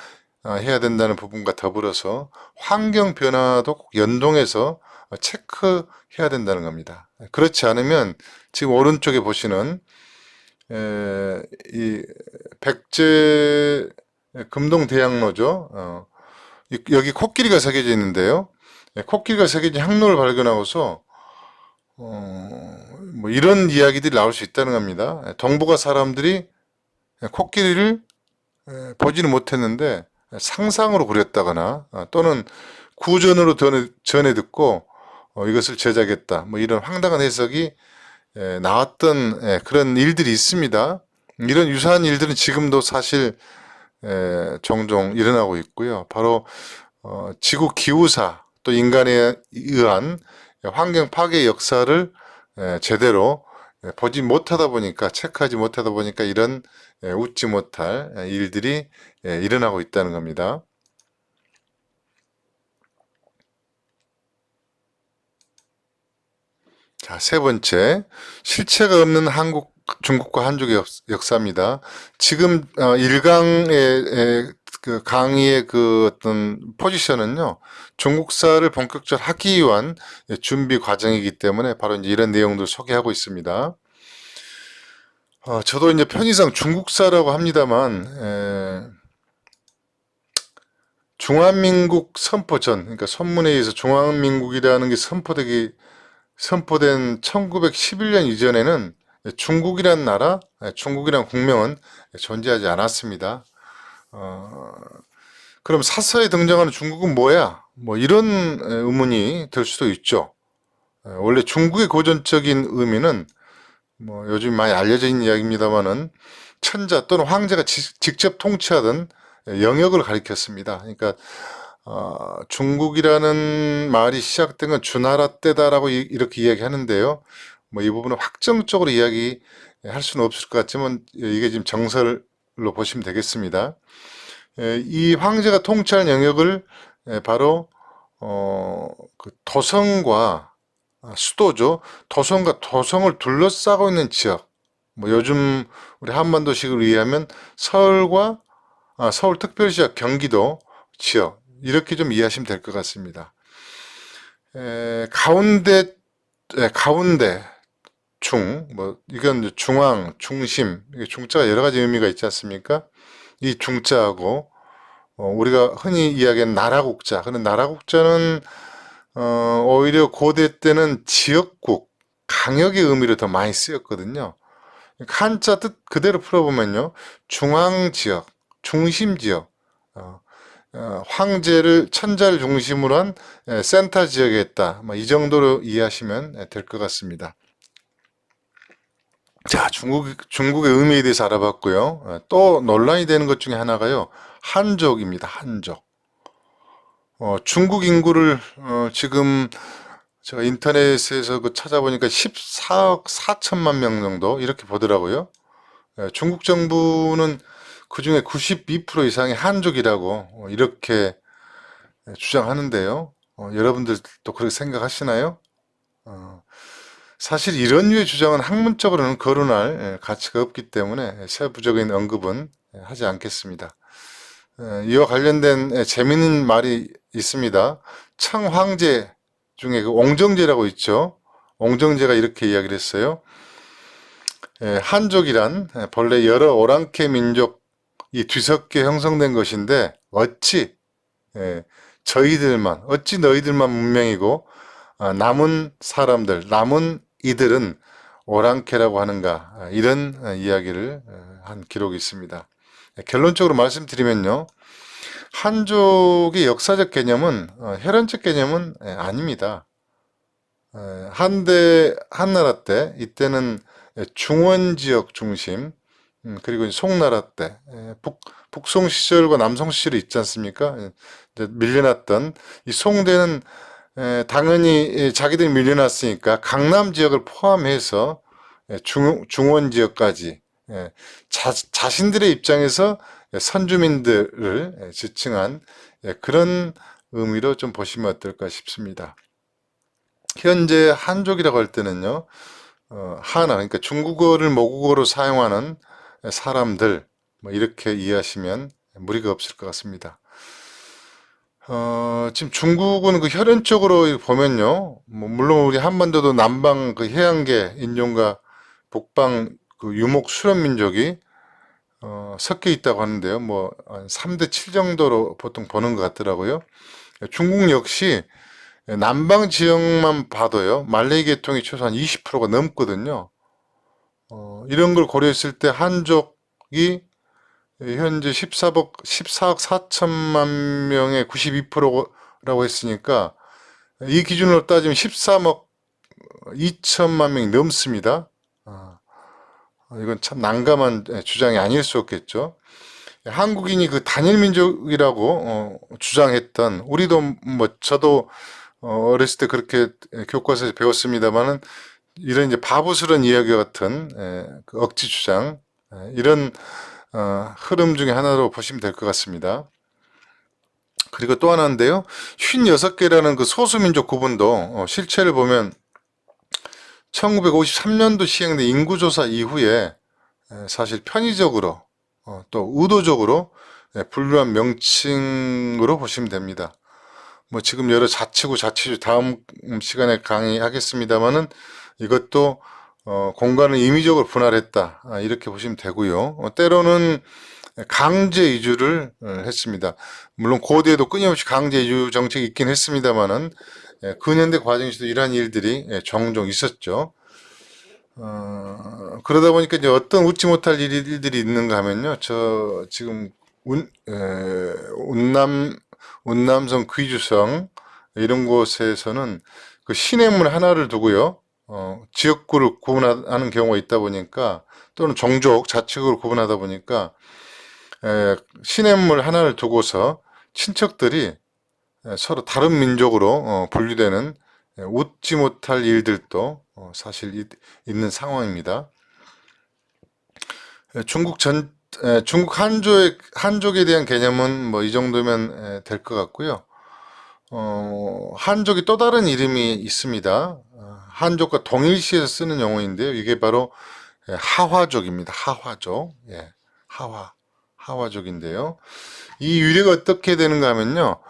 해야 된다는 부분과 더불어서 환경 변화도 꼭 연동해서 체크해야 된다는 겁니다. 그렇지 않으면 지금 오른쪽에 보시는 이 백제 금동대학로죠. 여기 코끼리가 새겨져 있는데요. 코끼리가 새겨진 항로를 발견하고서 뭐 이런 이야기들이 나올 수 있다는 겁니다. 동북아 사람들이 코끼리를 보지는 못했는데 상상으로 그렸다거나 또는 구전으로 전해 듣고 이것을 제작했다. 뭐 이런 황당한 해석이 나왔던 그런 일들이 있습니다. 이런 유사한 일들은 지금도 사실 종종 일어나고 있고요. 바로 지구 기후사 또 인간에 의한 환경 파괴 역사를 제대로 보지 못하다 보니까 체크하지 못하다 보니까 이런 웃지 못할 일들이 일어나고 있다는 겁니다. 자, 세 번째, 실체가 없는 중국과 한족의 역사입니다. 지금 일강의 그 강의의 그 어떤 포지션은요, 중국사를 본격적으로 하기 위한 준비 과정이기 때문에 바로 이제 이런 내용들을 소개하고 있습니다. 저도 이제 편의상 중국사라고 합니다만, 중화민국 선포 전, 그러니까 선문에 의해서 중화민국이라는 게 선포된 1911년 이전에는 중국이란 나라, 중국이란 국명은 존재하지 않았습니다. 그럼 사서에 등장하는 중국은 뭐야? 뭐 이런 의문이 들 수도 있죠. 원래 중국의 고전적인 의미는 뭐 요즘 많이 알려져 있는 이야기입니다만은 천자 또는 황제가 직접 통치하던 영역을 가리켰습니다. 그러니까 중국이라는 말이 시작된 건 주나라 때다라고 이렇게 이야기하는데요. 뭐 이 부분은 확정적으로 이야기할 수는 없을 것 같지만 이게 지금 정설로 보시면 되겠습니다. 이 황제가 통치할 영역을 바로 그 도성과 수도죠. 도성과 도성을 둘러싸고 있는 지역. 뭐 요즘 우리 한반도식으로 이해하면 서울특별시와 경기도 지역 이렇게 좀 이해하시면 될 것 같습니다. 가운데 뭐 이건 중앙, 중심, 중자가 여러 가지 의미가 있지 않습니까? 이 중자하고 우리가 흔히 이야기하는 나라국자. 그런 나라국자는 오히려 고대 때는 지역국, 강역의 의미로 더 많이 쓰였거든요. 한자 뜻 그대로 풀어보면요. 중앙지역, 중심지역, 황제를, 천자를 중심으로 한 센터 지역에 있다. 이 정도로 이해하시면 될 것 같습니다. 자, 중국의 의미에 대해서 알아봤고요. 또 논란이 되는 것 중에 하나가요. 한족입니다. 한족. 중국 인구를 지금 제가 인터넷에서 찾아보니까 14억 4천만 명 정도 이렇게 보더라고요. 중국 정부는 그중에 92% 이상이 한족이라고 이렇게 주장하는데요. 여러분들도 그렇게 생각하시나요? 사실 이런 류의 주장은 학문적으로는 거론할 가치가 없기 때문에 세부적인 언급은 하지 않겠습니다. 이와 관련된 재미있는 말이 있습니다. 청황제 중에 그 옹정제라고 있죠. 옹정제가 이렇게 이야기를 했어요. 한족이란 본래 여러 오랑캐 민족이 뒤섞여 형성된 것인데 어찌 어찌 너희들만 문명이고 남은 사람들, 남은 이들은 오랑캐라고 하는가 이런 이야기를 한 기록이 있습니다. 결론적으로 말씀드리면요. 한족의 역사적 개념은 혈연적 개념은 아닙니다. 한나라 때 이때는 중원 지역 중심 그리고 송나라 때 북송 시절과 남송 시절이 있지 않습니까? 밀려났던 이 송대는 당연히 자기들이 밀려났으니까 강남 지역을 포함해서 중원 지역까지 자신들의 입장에서 선주민들을 지칭한 그런 의미로 좀 보시면 어떨까 싶습니다. 현재 한족이라고 할 때는요, 하나, 그러니까 중국어를 모국어로 사용하는 사람들, 뭐 이렇게 이해하시면 무리가 없을 것 같습니다. 지금 중국은 그 혈연적으로 보면요, 뭐 물론 우리 한반도도 남방 그 해양계 인종과 북방 그 유목 수렵 민족이 섞여 있다고 하는데요. 뭐 3대 7 정도로 보통 보는 것 같더라고요. 중국 역시 남방 지역만 봐도요. 말레이 계통이 최소한 20%가 넘거든요. 이런 걸 고려했을 때 한족이 현재 14억 4천만 명의 92%라고 했으니까 이 기준으로 따지면 13억 2천만 명이 넘습니다. 이건 참 난감한 주장이 아닐 수 없겠죠. 한국인이 그 단일 민족이라고 주장했던 우리도 뭐 저도 어렸을 때 그렇게 교과서에서 배웠습니다만은 이런 이제 바보스러운 이야기 같은 그 억지 주장 이런 흐름 중에 하나로 보시면 될 것 같습니다. 그리고 또 하나인데요. 56개라는 그 소수민족 구분도 실체를 보면 1953년도 시행된 인구조사 이후에 사실 편의적으로 또 의도적으로 분류한 명칭으로 보시면 됩니다. 뭐 지금 여러 자치구, 자치주 다음 시간에 강의하겠습니다만은 이것도 공간을 임의적으로 분할했다, 이렇게 보시면 되고요. 때로는 강제 이주를 했습니다. 물론 고대에도 끊임없이 강제 이주 정책이 있긴 했습니다만은 근현대 과정에서도 이러한 일들이 종종 있었죠. 그러다 보니까 이제 어떤 웃지 못할 일들이 있는가 하면요. 저 지금 운남성 귀주성 이런 곳에서는 그 시내문 하나를 두고요. 지역구를 구분하는 경우가 있다 보니까 또는 종족, 자치구를 구분하다 보니까 시냇물 하나를 두고서 친척들이 서로 다른 민족으로 분류되는 웃지 못할 일들도 사실 있는 상황입니다. 중국 한족에 대한 개념은 뭐 이 정도면 될 것 같고요. 한족이 또 다른 이름이 있습니다. 한족과 동일시에서 쓰는 용어인데요. 이게 바로 하화족입니다. 하화족. 예, 하화족인데요. 이 유래가 어떻게 되는가 하면요.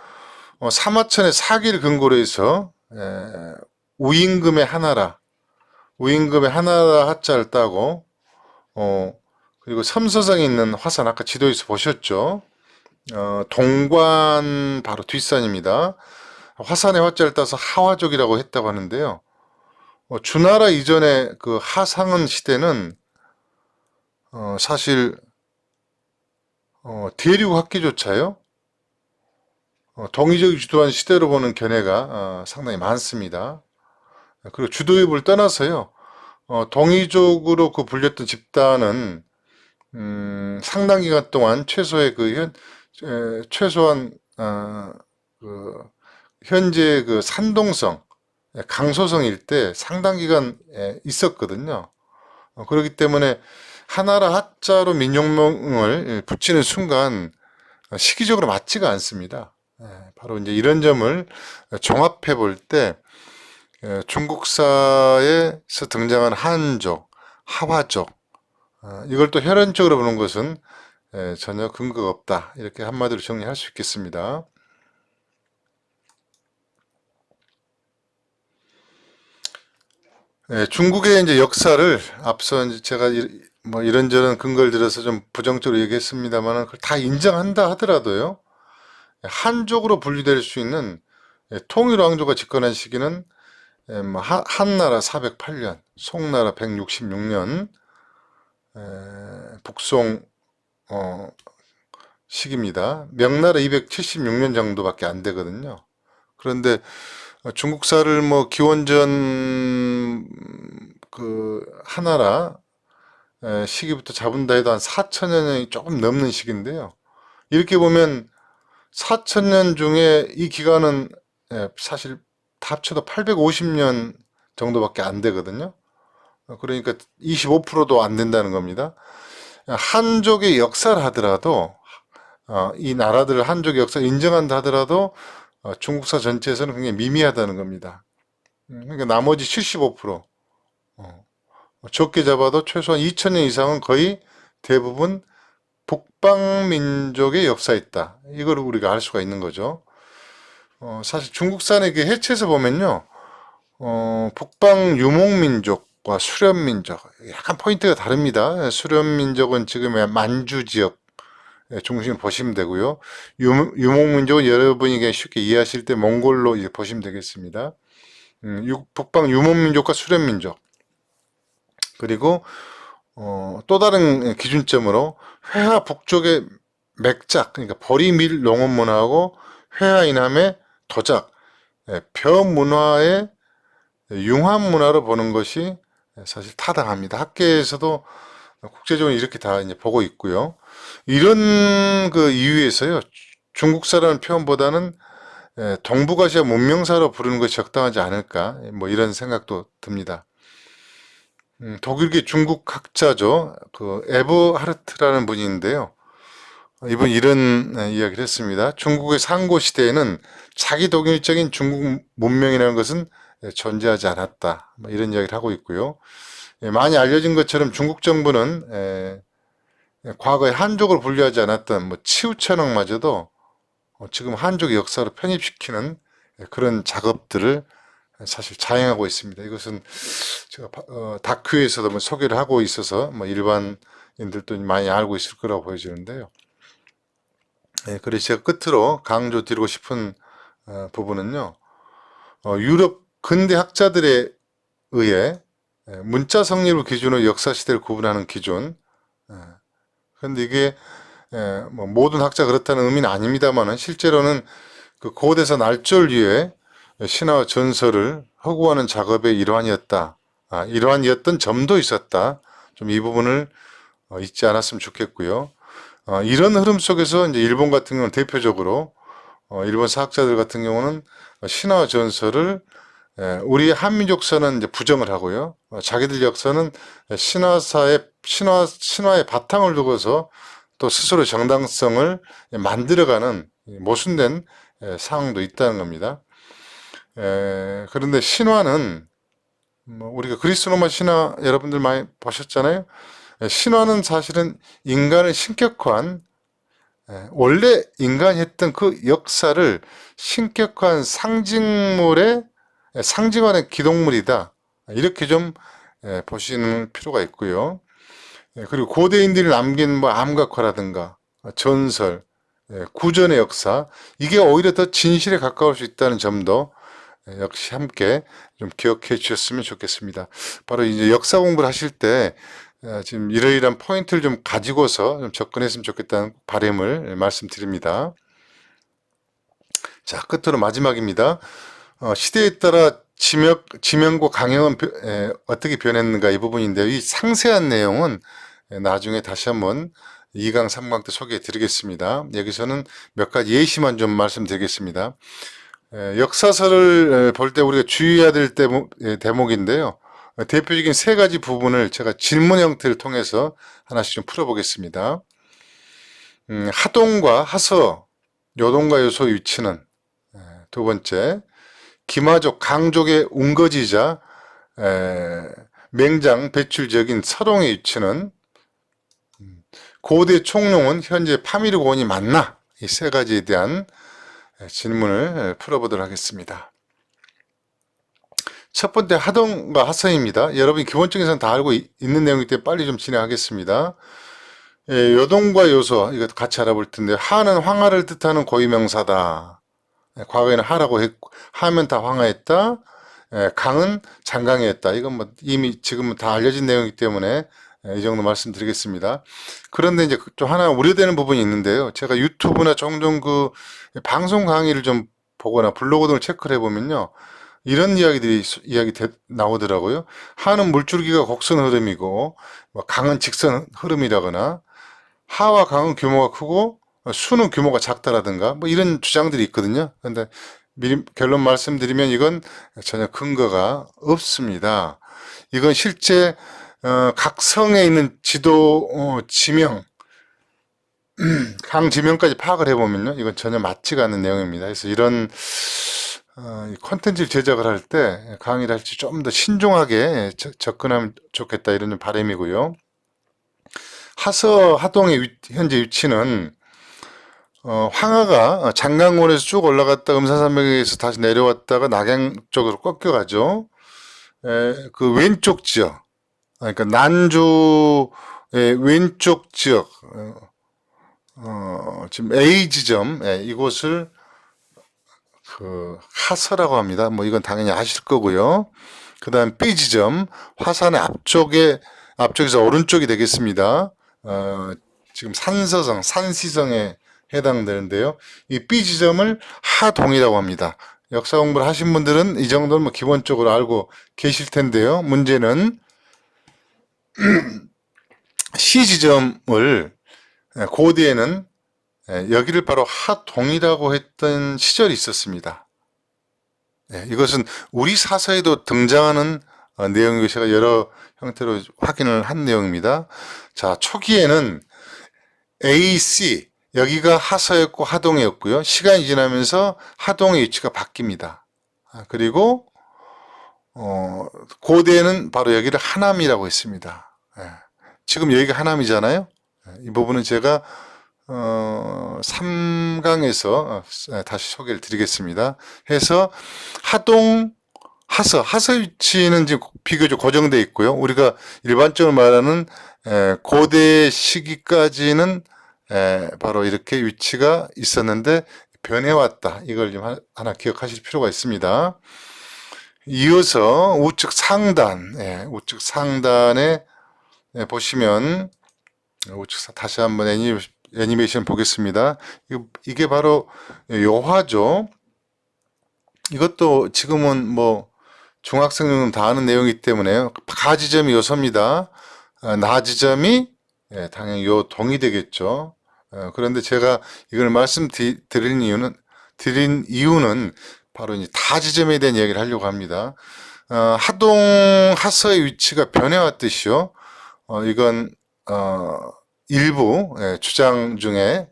사마천의 사기를 근거로 해서 우임금의 하나라, 하자를 따고 그리고 삼서성에 있는 화산, 아까 지도에서 보셨죠? 동관 바로 뒷산입니다. 화산의 화자를 따서 하화족이라고 했다고 하는데요. 주나라 이전의 그 하상은 시대는 사실 대륙 학기조차요. 동이족이 주도한 시대로 보는 견해가 상당히 많습니다. 그리고 주도입을 떠나서요. 동이족으로 그 불렸던 집단은 상당 기간 동안 최소한 그 현재 그 산동성, 강소성 일대 상당 기간 있었거든요. 그렇기 때문에 하나라 하자로 민족명을 붙이는 순간 시기적으로 맞지가 않습니다. 바로 이제 이런 점을 종합해 볼 때 중국사에서 등장한 한족, 하화족, 이걸 또 혈연적으로 보는 것은 전혀 근거가 없다. 이렇게 한마디로 정리할 수 있겠습니다. 중국의 이제 역사를 앞서 이제 제가 뭐 이런저런 근거를 들어서 좀 부정적으로 얘기했습니다만 그걸 다 인정한다 하더라도요. 한족으로 분류될 수 있는 통일왕조가 집권한 시기는 뭐 한나라 408년, 송나라 166년, 북송 시기입니다. 명나라 276년 정도밖에 안 되거든요. 그런데 중국사를 뭐 기원전 그 하나라 시기부터 잡은다 해도 한 4천여 년이 조금 넘는 시기인데요. 이렇게 보면 4천년 중에 이 기간은 사실 다 합쳐도 850년 정도밖에 안 되거든요. 그러니까 25%도 안 된다는 겁니다. 한족의 역사를 하더라도 이 나라들 한족의 역사를 인정한다 하더라도 중국사 전체에서는 굉장히 미미하다는 겁니다. 그러니까 나머지 75%, 적게 잡아도 최소한 2000년 이상은 거의 대부분 북방민족의 역사에 있다. 이걸 우리가 알 수가 있는 거죠. 사실 중국산의 그 해체에서 보면요. 북방 유목민족과 수련민족, 약간 포인트가 다릅니다. 수련민족은 지금의 만주 지역 중심을 보시면 되고요. 유목민족은 여러분이 쉽게 이해하실 때 몽골로 이제 보시면 되겠습니다. 북방 유목민족과 수련민족. 그리고 또 다른 기준점으로 회화 북쪽의 맥작, 그러니까 보리밀 농업 문화하고 회화 이남의 도작, 벼 문화의 융합 문화로 보는 것이 사실 타당합니다. 학계에서도 국제적으로 이렇게 다 이제 보고 있고요. 이런 그 이유에서요, 중국사라는 표현보다는 동북아시아 문명사로 부르는 것이 적당하지 않을까, 뭐 이런 생각도 듭니다. 독일계 중국 학자죠. 그 에버하르트라는 분이 있는데요. 이분 이런 이야기를 했습니다. 중국의 상고 시대에는 자기 독일적인 중국 문명이라는 것은 존재하지 않았다. 뭐 이런 이야기를 하고 있고요. 많이 알려진 것처럼 중국 정부는 과거에 한족으로 분류하지 않았던 뭐 치우천왕마저도 지금 한족의 역사로 편입시키는 그런 작업들을 사실 자행하고 있습니다. 이것은 제가 다큐에서도 뭐 소개를 하고 있어서 뭐 일반인들도 많이 알고 있을 거라고 보여지는데요. 그래서 제가 끝으로 강조드리고 싶은 부분은요. 유럽 근대 학자들에 의해 문자 성립을 기준으로 역사시대를 구분하는 기준. 그런데 이게 뭐 모든 학자 그렇다는 의미는 아닙니다만은 실제로는 그 고대사 날졸유의 신화와 전설을 허구하는 작업의 일환이었다. 일환이었던 점도 있었다. 좀 이 부분을 잊지 않았으면 좋겠고요. 이런 흐름 속에서 이제 일본 같은 경우는 대표적으로 일본 사학자들 같은 경우는 신화와 전설을 우리 한민족서는 이제 부정을 하고요. 자기들 역사는 신화의 바탕을 두고서 또 스스로 정당성을 만들어가는 모순된 상황도 있다는 겁니다. 그런데 신화는 뭐 우리가 그리스 로마 신화 여러분들 많이 보셨잖아요. 신화는 사실은 인간을 신격화한 원래 인간이 했던 그 역사를 신격화한 상징물의 상징하는 기독물이다. 이렇게 좀 보시는 필요가 있고요. 그리고 고대인들이 남긴 뭐 암각화라든가 전설, 구전의 역사 이게 오히려 더 진실에 가까울 수 있다는 점도 역시 함께 좀 기억해 주셨으면 좋겠습니다. 바로 이제 역사 공부를 하실 때 지금 이러이러한 포인트를 좀 가지고서 좀 접근했으면 좋겠다는 바람을 말씀드립니다. 자, 끝으로 마지막입니다. 시대에 따라 지명과 강형은 어떻게 변했는가 이 부분인데요. 이 상세한 내용은 나중에 다시 한번 2강, 3강 때 소개해 드리겠습니다. 여기서는 몇 가지 예시만 좀 말씀드리겠습니다. 역사서를 볼 때 우리가 주의해야 될 대목인데요. 대표적인 세 가지 부분을 제가 질문 형태를 통해서 하나씩 좀 풀어보겠습니다. 하동과 하서, 요동과 요소의 위치는 두 번째, 기마족, 강족의 운거지자 맹장 배출 지역인 서동의 위치는 고대 총룡은 현재 파미르고원이 맞나? 이 세 가지에 대한 질문을 풀어보도록 하겠습니다. 첫 번째 하동과 하서입니다. 여러분이 기본적인 선 다 알고 있는 내용이기 때문에 빨리 좀 진행하겠습니다. 요동과 요소 이것도 같이 알아볼 텐데 하는 황하를 뜻하는 고유명사다. 과거에는 하라고 했고 하면 다 황하했다. 강은 장강이었다. 이건 뭐 이미 지금은 다 알려진 내용이기 때문에 이 정도 말씀드리겠습니다. 그런데 이제 좀 하나 우려되는 부분이 있는데요. 제가 유튜브나 종종 그 방송 강의를 좀 보거나 블로그 등을 체크를 해보면요. 이런 이야기 나오더라고요. 하는 물줄기가 곡선 흐름이고 강은 직선 흐름이라거나 하와 강은 규모가 크고 수는 규모가 작다라든가 뭐 이런 주장들이 있거든요. 그런데 미리 결론 말씀드리면 이건 전혀 근거가 없습니다. 이건 실제 각 성에 있는 지도 지명 강 지명까지 파악을 해보면요. 이건 전혀 맞지가 않는 내용입니다. 그래서 이런 콘텐츠를 제작을 할 때 강의를 할지 좀 더 신중하게 접근하면 좋겠다 이런 바람이고요. 하동의 현재 위치는 황하가 장강원에서 쭉 올라갔다 음사산맥에서 다시 내려왔다가 낙양 쪽으로 꺾여가죠. 그 왼쪽 지역, 그러니까 난주의 왼쪽 지역, 지금 A 지점, 이곳을 그 하서라고 합니다. 뭐 이건 당연히 아실 거고요. 그 다음 B 지점, 화산의 앞쪽에서 오른쪽이 되겠습니다. 지금 산시성에 해당되는데요. 이 B 지점을 하동이라고 합니다. 역사 공부를 하신 분들은 이 정도는 뭐 기본적으로 알고 계실 텐데요. 문제는 C 지점을 고대에는 여기를 바로 하동이라고 했던 시절이 있었습니다. 이것은 우리 사서에도 등장하는 내용이고 제가 여러 형태로 확인을 한 내용입니다. 자, 초기에는 AC 여기가 하서였고 하동이었고요. 시간이 지나면서 하동의 위치가 바뀝니다. 그리고 고대에는 바로 여기를 하남이라고 했습니다. 지금 여기가 하남이잖아요. 이 부분은 제가 3강에서 다시 소개를 드리겠습니다. 해서 하동, 하서 위치는 지금 비교적 고정되어 있고요. 우리가 일반적으로 말하는 고대 시기까지는 바로 이렇게 위치가 있었는데 변해왔다. 이걸 좀 하나 기억하실 필요가 있습니다. 이어서 우측 상단, 우측 상단에 보시면 다시 한번 애니메이션 보겠습니다. 이게 바로 요화죠. 이것도 지금은 뭐 중학생들은 다 아는 내용이기 때문에 가지점이 요소입니다. 나지점이 당연히 요 동이 되겠죠. 그런데 제가 이걸 말씀드린 이유는 바로 이제 다지점에 대한 이야기를 하려고 합니다. 하동 하서의 위치가 변해왔듯이요. 이건 일부 주장 중에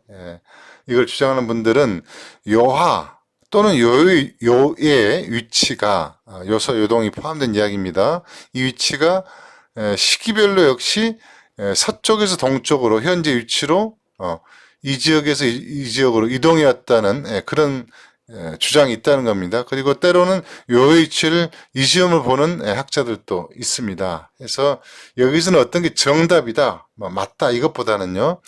이걸 주장하는 분들은 요하 또는 요의 위치가 요소 요동이 포함된 이야기입니다. 이 위치가 시기별로 역시 서쪽에서 동쪽으로 현재 위치로 이 지역에서 이 지역으로 이동해 왔다는 그런 주장이 있다는 겁니다. 그리고 때로는 요의 위치를 이 시험을 보는 학자들도 있습니다. 그래서 여기서는 어떤 게 정답이다, 맞다 이것보다는요,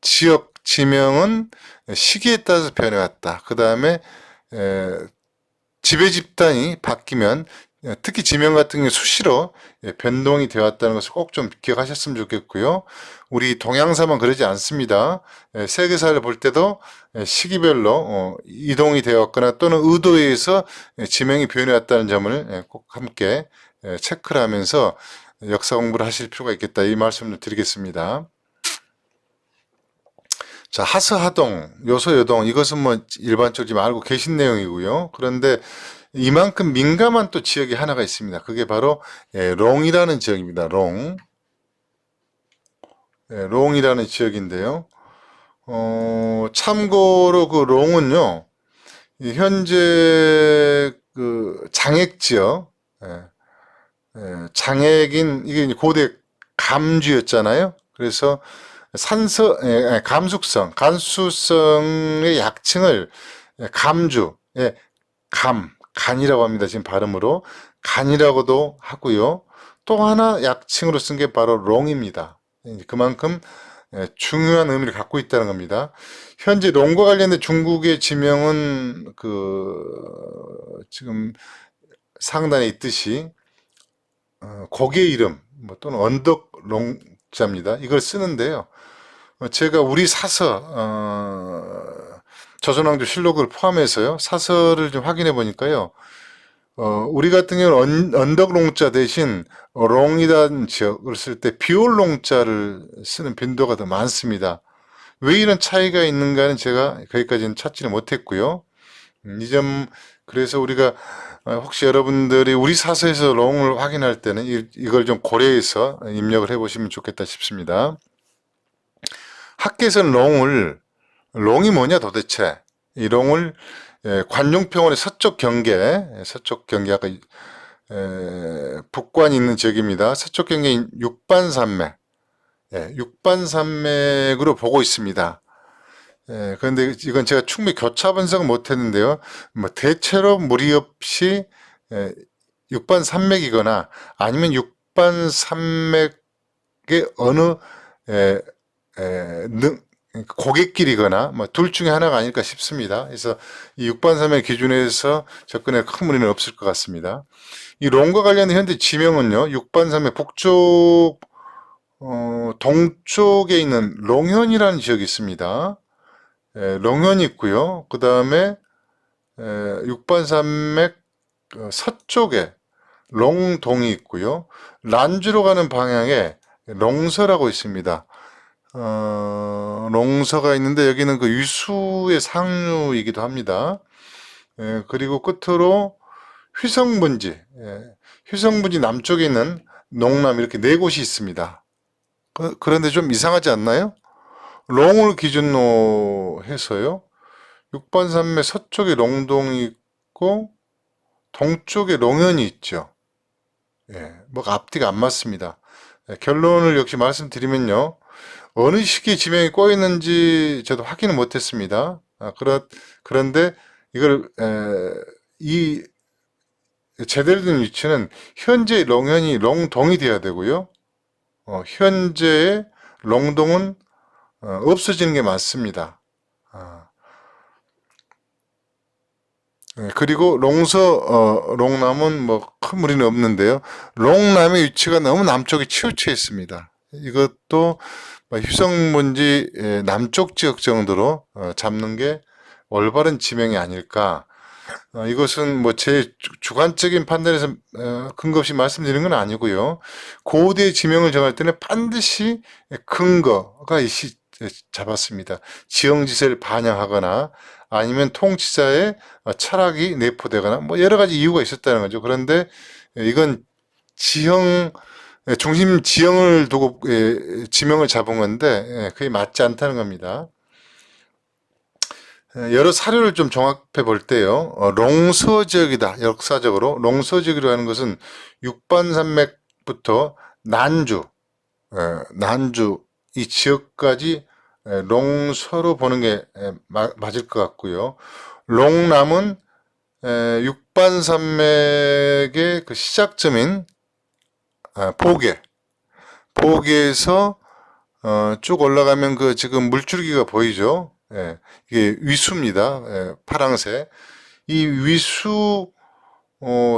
지역 지명은 시기에 따라서 변해왔다. 그 다음에 지배 집단이 바뀌면 특히 지명 같은 경우 수시로 변동이 되었다는 것을 꼭 좀 기억하셨으면 좋겠고요. 우리 동양사만 그러지 않습니다. 세계사를 볼 때도 시기별로 이동이 되었거나 또는 의도에 의해서 지명이 변해왔다는 점을 꼭 함께 체크를 하면서 역사 공부를 하실 필요가 있겠다, 이 말씀을 드리겠습니다. 자, 하서, 하동, 요소, 요동, 이것은 뭐 일반적으로 지금 알고 계신 내용이고요. 그런데 이만큼 민감한 또 지역이 하나가 있습니다. 그게 바로 롱이라는 지역입니다. 롱이라는 지역인데요. 참고로 그 롱은요, 현재 그 장액 지역, 장액인 이게 고대 감주였잖아요. 그래서 간수성의 약칭을 감주, 간이라고 합니다. 지금 발음으로. 간이라고도 하고요. 또 하나 약칭으로 쓴 게 바로 롱입니다. 그만큼 중요한 의미를 갖고 있다는 겁니다. 현재 롱과 관련된 중국의 지명은 지금 상단에 있듯이 고개 이름 또는 언덕 롱자입니다. 이걸 쓰는데요. 제가 우리 사서 조선왕조 실록을 포함해서요, 사서를 좀 확인해 보니까요, 우리 같은 경우는 언덕롱자 대신 롱이라는 지역을 쓸 때 비올롱자를 쓰는 빈도가 더 많습니다. 왜 이런 차이가 있는가는 제가 거기까지는 찾지는 못했고요. 그래서 우리가 혹시 여러분들이 우리 사서에서 롱을 확인할 때는 이걸 좀 고려해서 입력을 해보시면 좋겠다 싶습니다. 학계에서는 롱이 뭐냐 도대체? 이 롱을 관용평원의 서쪽 경계 아까 북관이 있는 지역입니다. 서쪽 경계인 육반산맥, 육반산맥으로 보고 있습니다. 그런데 이건 제가 충분히 교차 분석을 못했는데요. 뭐 대체로 무리 없이 육반산맥이거나 아니면 육반산맥의 어느 고갯길이거나 뭐 둘 중에 하나가 아닐까 싶습니다. 그래서 이 육반산맥 기준에서 접근에 큰 무리는 없을 것 같습니다. 이 롱과 관련된 현재 지명은요, 육반산맥 북쪽 동쪽에 있는 롱현이라는 지역이 있습니다. 롱현이 있고요. 그 다음에 육반산맥 서쪽에 롱동이 있고요. 란주로 가는 방향에 롱서라고 있습니다. 롱서가 있는데 여기는 그 유수의 상류이기도 합니다. 그리고 끝으로 휘성분지, 휘성분지 남쪽에 있는 농남, 이렇게 네 곳이 있습니다. 그런데 좀 이상하지 않나요? 롱을 기준으로 해서요, 육반산맥 서쪽에 롱동이 있고 동쪽에 롱현이 있죠. 뭐 앞뒤가 안 맞습니다. 결론을 역시 말씀드리면요. 어느 시기에 지명이 꼬였는지 저도 확인을 못했습니다. 그런데 이걸 이 제대로 된 위치는 현재 롱현이 롱동이 돼야 되고요. 현재의 롱동은 없어지는 게 맞습니다. 아, 그리고 롱남은 뭐 큰 무리는 없는데요. 롱남의 위치가 너무 남쪽에 치우쳐 있습니다. 이것도 뭐 휴성문지 남쪽 지역 정도로 잡는 게 올바른 지명이 아닐까. 이것은 뭐 제 주관적인 판단에서 근거 없이 말씀드리는 건 아니고요. 고대 지명을 정할 때는 반드시 근거가 잡았습니다. 지형지세를 반영하거나 아니면 통치자의 철학이 내포되거나 뭐 여러 가지 이유가 있었다는 거죠. 그런데 이건 지형 중심 지형을 두고 지명을 잡은 건데 그게 맞지 않다는 겁니다. 여러 사료를 좀 종합해 볼 때요. 롱서 지역이다. 역사적으로 롱서 지역이라고 하는 것은 육반산맥부터 난주 이 지역까지 롱서로 보는 게 맞을 것 같고요. 롱남은 육반산맥의 그 시작점인 포계에서 쭉 올라가면 그 지금 물줄기가 보이죠? 이게 위수입니다. 파랑새. 이 위수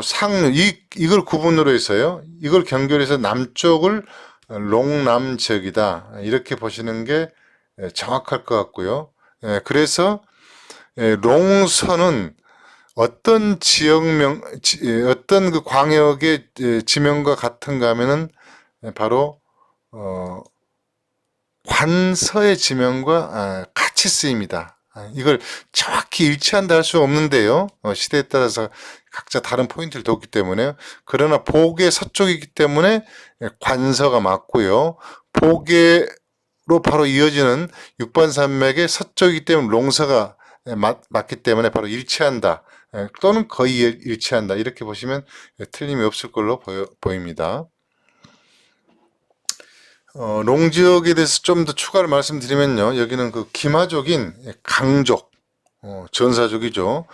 상류 이걸 구분으로 해서요. 이걸 경계해서 남쪽을 롱남 지역이다. 이렇게 보시는 게 정확할 것 같고요. 그래서 롱서는 어떤 어떤 그 광역의 지명과 같은가 하면은 바로 관서의 지명과 같이 쓰입니다. 이걸 정확히 일치한다 할 수 없는데요. 시대에 따라서 각자 다른 포인트를 뒀기 때문에. 그러나 복의 서쪽이기 때문에 관서가 맞고요. 복으로 바로 이어지는 육반산맥의 서쪽이기 때문에 롱서가 맞기 때문에 바로 일치한다. 또는 거의 일치한다. 이렇게 보시면 틀림이 없을 걸로 보입니다. 롱지역에 대해서 좀 더 추가로 말씀드리면요. 여기는 그 기마족인 강족, 전사족이죠.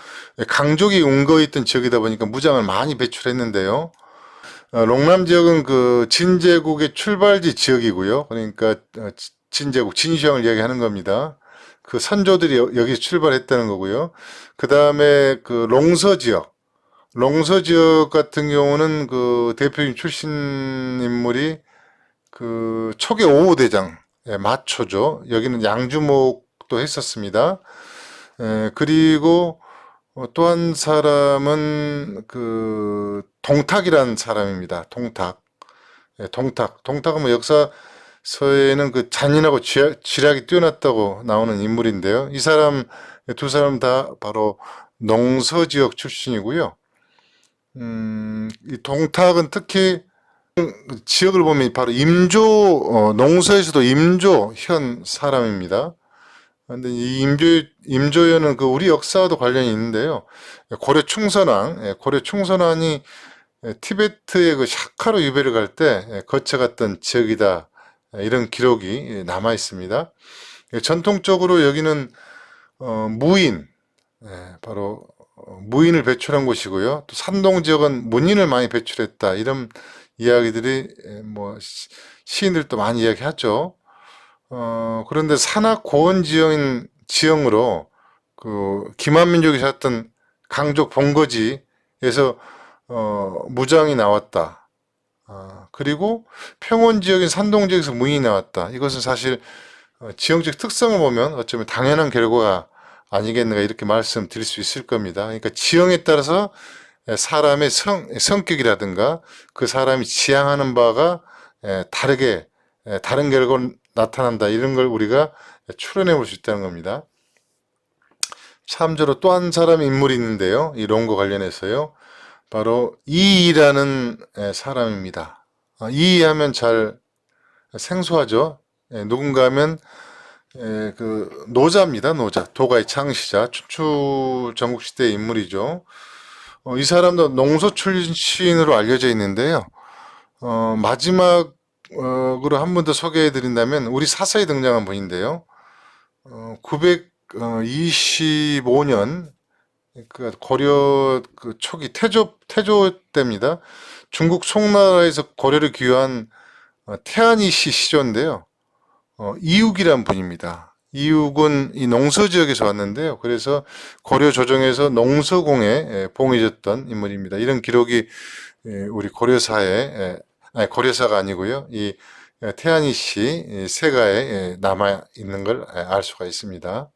강족이 운거해 있던 지역이다 보니까 무장을 많이 배출했는데요. 롱남 지역은 그 진제국의 출발지 지역이고요. 그러니까 진제국, 진시황을 이야기하는 겁니다. 그 선조들이 여기 출발했다는 거고요. 그 다음에 그 롱서 지역 같은 경우는 그 대표적인 출신 인물이 그 초계 5호 대장 마초죠. 여기는 양주목도 했었습니다. 그리고 또 한 사람은 그 동탁이라는 사람입니다. 동탁은 뭐 역사서에는 그 잔인하고 지략이 뛰어났다고 나오는 인물인데요. 이 사람 두 사람 다 바로 농서 지역 출신이고요. 이 동탁은 특히 지역을 보면 바로 농서에서도 임조 현 사람입니다. 근데 이 임조현은 그 우리 역사와도 관련이 있는데요. 고려 충선왕이 티베트의 그 샤카로 유배를 갈 때 거쳐갔던 지역이다. 이런 기록이 남아 있습니다. 전통적으로 여기는 무인, 바로 무인을 배출한 곳이고요. 또 산동 지역은 문인을 많이 배출했다. 이런 이야기들이 뭐 시인들도 많이 이야기하죠. 그런데 산악 고원 지형으로 그 기만민족이 살았던 강족 본거지에서 무장이 나왔다. 그리고 평원 지역인 산동 지역에서 무인이 나왔다. 이것은 사실 지형적 특성을 보면 어쩌면 당연한 결과가 아니겠는가 이렇게 말씀드릴 수 있을 겁니다. 그러니까 지형에 따라서 사람의 성격이라든가 그 사람이 지향하는 바가 다른 결과로 나타난다. 이런 걸 우리가 추론해 볼 수 있다는 겁니다. 참조로 또 한 사람 인물이 있는데요. 이 롱과 관련해서요. 바로 이이라는 사람입니다. 이이하면 잘 생소하죠. 누군가 하면 그 노자입니다. 노자. 도가의 창시자. 춘추 전국시대의 인물이죠. 이 사람도 농소 출신으로 알려져 있는데요. 마지막 인물적으로 한 번 더 소개해 드린다면 우리 사서에 등장한 분인데요. 925년 그 고려 그 초기 태조 때입니다. 중국 송나라에서 고려를 귀환 태안이시 시조인데요. 이육이란 분입니다. 이육은 이 농서 지역에서 왔는데요. 그래서 고려 조정에서 농서공에 봉해졌던 인물입니다. 이런 기록이 우리 고려사에 아니 고려사가 아니고요. 이 태안이시 세가에 남아 있는 걸 알 수가 있습니다.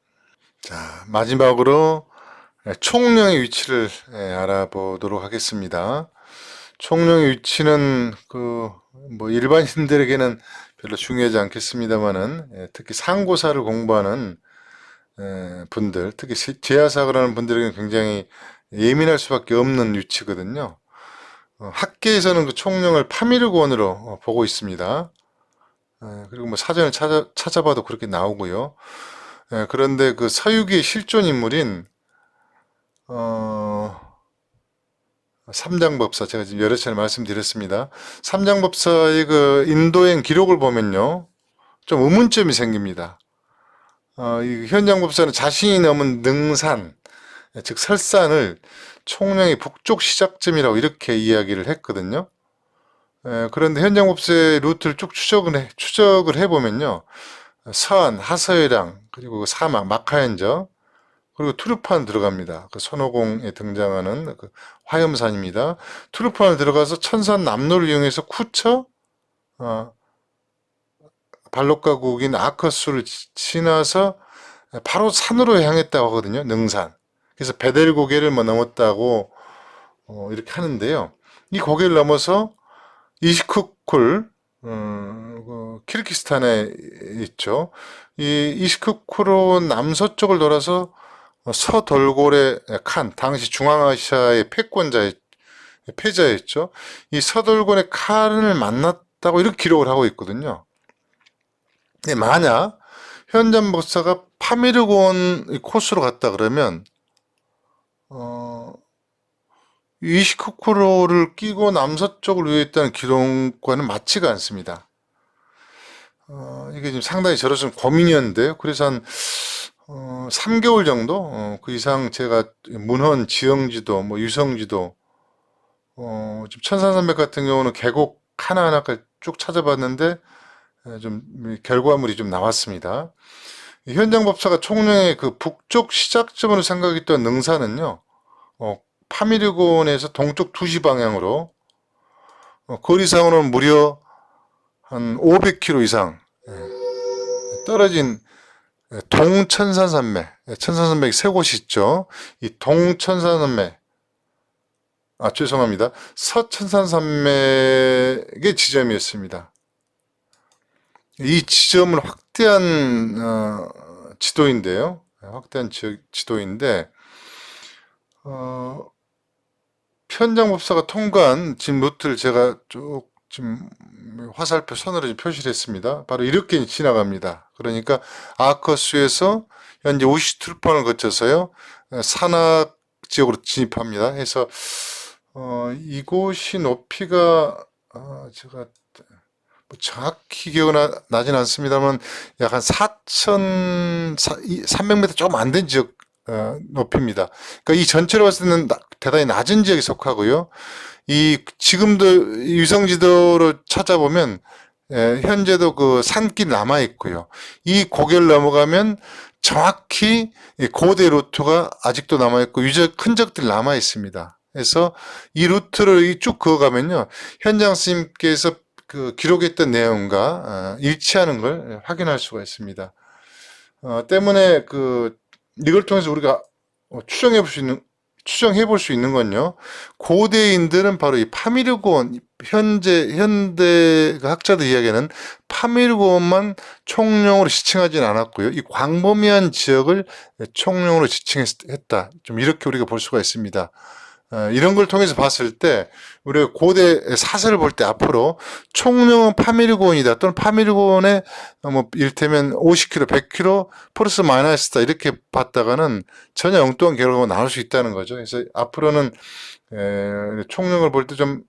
자, 마지막으로 총령의 위치를 알아보도록 하겠습니다. 총령의 위치는 그 뭐 일반인들에게는 별로 중요하지 않겠습니다만은 특히 상고사를 공부하는 분들, 특히 제야사를 하는 분들에게는 굉장히 예민할 수밖에 없는 위치거든요. 학계에서는 그 총령을 파미르곤으로 보고 있습니다. 그리고 뭐 사전을 찾아봐도 그렇게 나오고요. 그런데 그 서유기의 실존 인물인 삼장법사, 제가 지금 여러 차례 말씀드렸습니다. 삼장법사의 그 인도행 기록을 보면요, 좀 의문점이 생깁니다. 이 현장법사는 자신이 넘은 능산, 즉 설산을 총령의 북쪽 시작점이라고 이렇게 이야기를 했거든요. 그런데 현장법사의 루트를 쭉 추적을 해보면요, 선, 하서해랑, 그리고 그 사막, 마카엔저, 그리고 투르판 들어갑니다. 그 손오공에 등장하는 그 화염산입니다. 투르판을 들어가서 천산 남로를 이용해서 쿠처, 발록가국인 아커스를 지나서 바로 산으로 향했다고 하거든요. 능산. 그래서 베델 고개를 뭐 넘었다고 이렇게 하는데요. 이 고개를 넘어서 이시크쿨, 키르기스탄에 있죠. 이 이시크쿨로 남서쪽을 돌아서 서돌고래 칸, 당시 중앙아시아의 패자였죠. 이 서돌고래 칸을 만났다고 이렇게 기록을 하고 있거든요. 근데 만약 현장 박사가 파미르곤 코스로 갔다 그러면 이시크쿠로를 끼고 남서쪽을 위했다는 기록과는 맞지가 않습니다. 이게 지금 상당히 저로 좀 고민이었는데요. 그래서 한 3개월 정도 그 이상 제가 문헌, 지형지도, 뭐 유성지도 지금 천산산맥 같은 경우는 계곡 하나하나까지 쭉 찾아봤는데 좀 결과물이 좀 나왔습니다. 현장 법사가 총령의 그 북쪽 시작점으로 생각했던 능사는요, 파미르곤에서 동쪽 2시 방향으로 거리상으로는 무려 한 500km 이상 떨어진 동천산산맥, 천산산맥이 세 곳이 있죠. 이 동천산산맥, 죄송합니다. 서천산산맥의 지점이었습니다. 이 지점을 확대한 지도인데요. 확대한 지도인데 현장법사가 통과한 지금 루트를 제가 쭉 지금 화살표 선으로 표시를 했습니다. 바로 이렇게 지나갑니다. 그러니까 아커스에서 현재 우시투르판을 거쳐서요 산악 지역으로 진입합니다. 해서 이곳이 높이가 제가 뭐 정확히 기억나진 않습니다만 약 한 4,300m 조금 안 된 지역 높이입니다. 그러니까 이 전체로 봤을 때는 대단히 낮은 지역에 속하고요. 이 지금도 위성지도로 찾아보면 현재도 그 산길 남아 있고요. 이 고개를 넘어가면 정확히 고대 루트가 아직도 남아 있고 유적 흔적들이 남아 있습니다. 그래서 이 루트를 쭉 그어가면요, 현장 스님께서 그 기록했던 내용과 일치하는 걸 확인할 수가 있습니다. 때문에 이걸 통해서 우리가 추정해 볼 수 있는 건요, 고대인들은 바로 이 파미르곤, 현대 학자들 이야기는 파미르곤만 총령으로 지칭하지는 않았고요, 이 광범위한 지역을 총령으로 지칭했다. 좀 이렇게 우리가 볼 수가 있습니다. 이런 걸 통해서 봤을 때 우리가 고대 사설을 볼 때 앞으로 총령은 파미르곤이다, 또는 파미르곤의 뭐 이를테면 50km, 100km 플러스 마이너스다, 이렇게 봤다가는 전혀 엉뚱한 결과가 나올 수 있다는 거죠. 그래서 앞으로는 총령을 볼 때 좀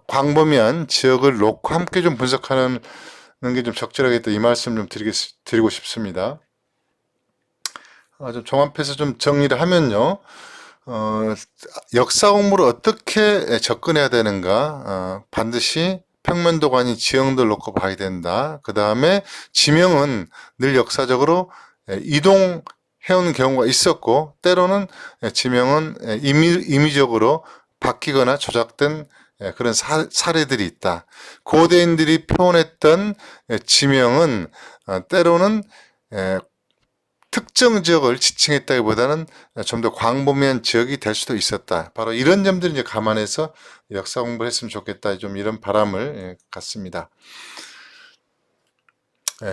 광범위한 지역을 놓고 함께 좀 분석하는 게 좀 적절하겠다 이 말씀 좀 드리고 싶습니다. 좀 종합해서 좀 정리를 하면요. 역사 공부를 어떻게 접근해야 되는가? 반드시 평면도가 아닌 지형들 놓고 봐야 된다. 그 다음에 지명은 늘 역사적으로 이동해온 경우가 있었고, 때로는 지명은 임의적으로 바뀌거나 조작된 그런 사례들이 있다. 고대인들이 표현했던 지명은 때로는 특정 지역을 지칭했다기보다는 좀 더 광범위한 지역이 될 수도 있었다. 바로 이런 점들을 이제 감안해서 역사 공부를 했으면 좋겠다. 좀 이런 바람을 갖습니다.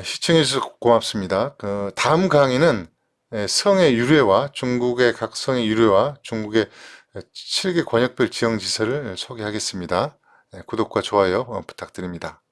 시청해 주셔서 고맙습니다. 그 다음 강의는 성의 유래와 중국의 각 성의 유래와 중국의 7개 권역별 지형지서를 소개하겠습니다. 구독과 좋아요 부탁드립니다.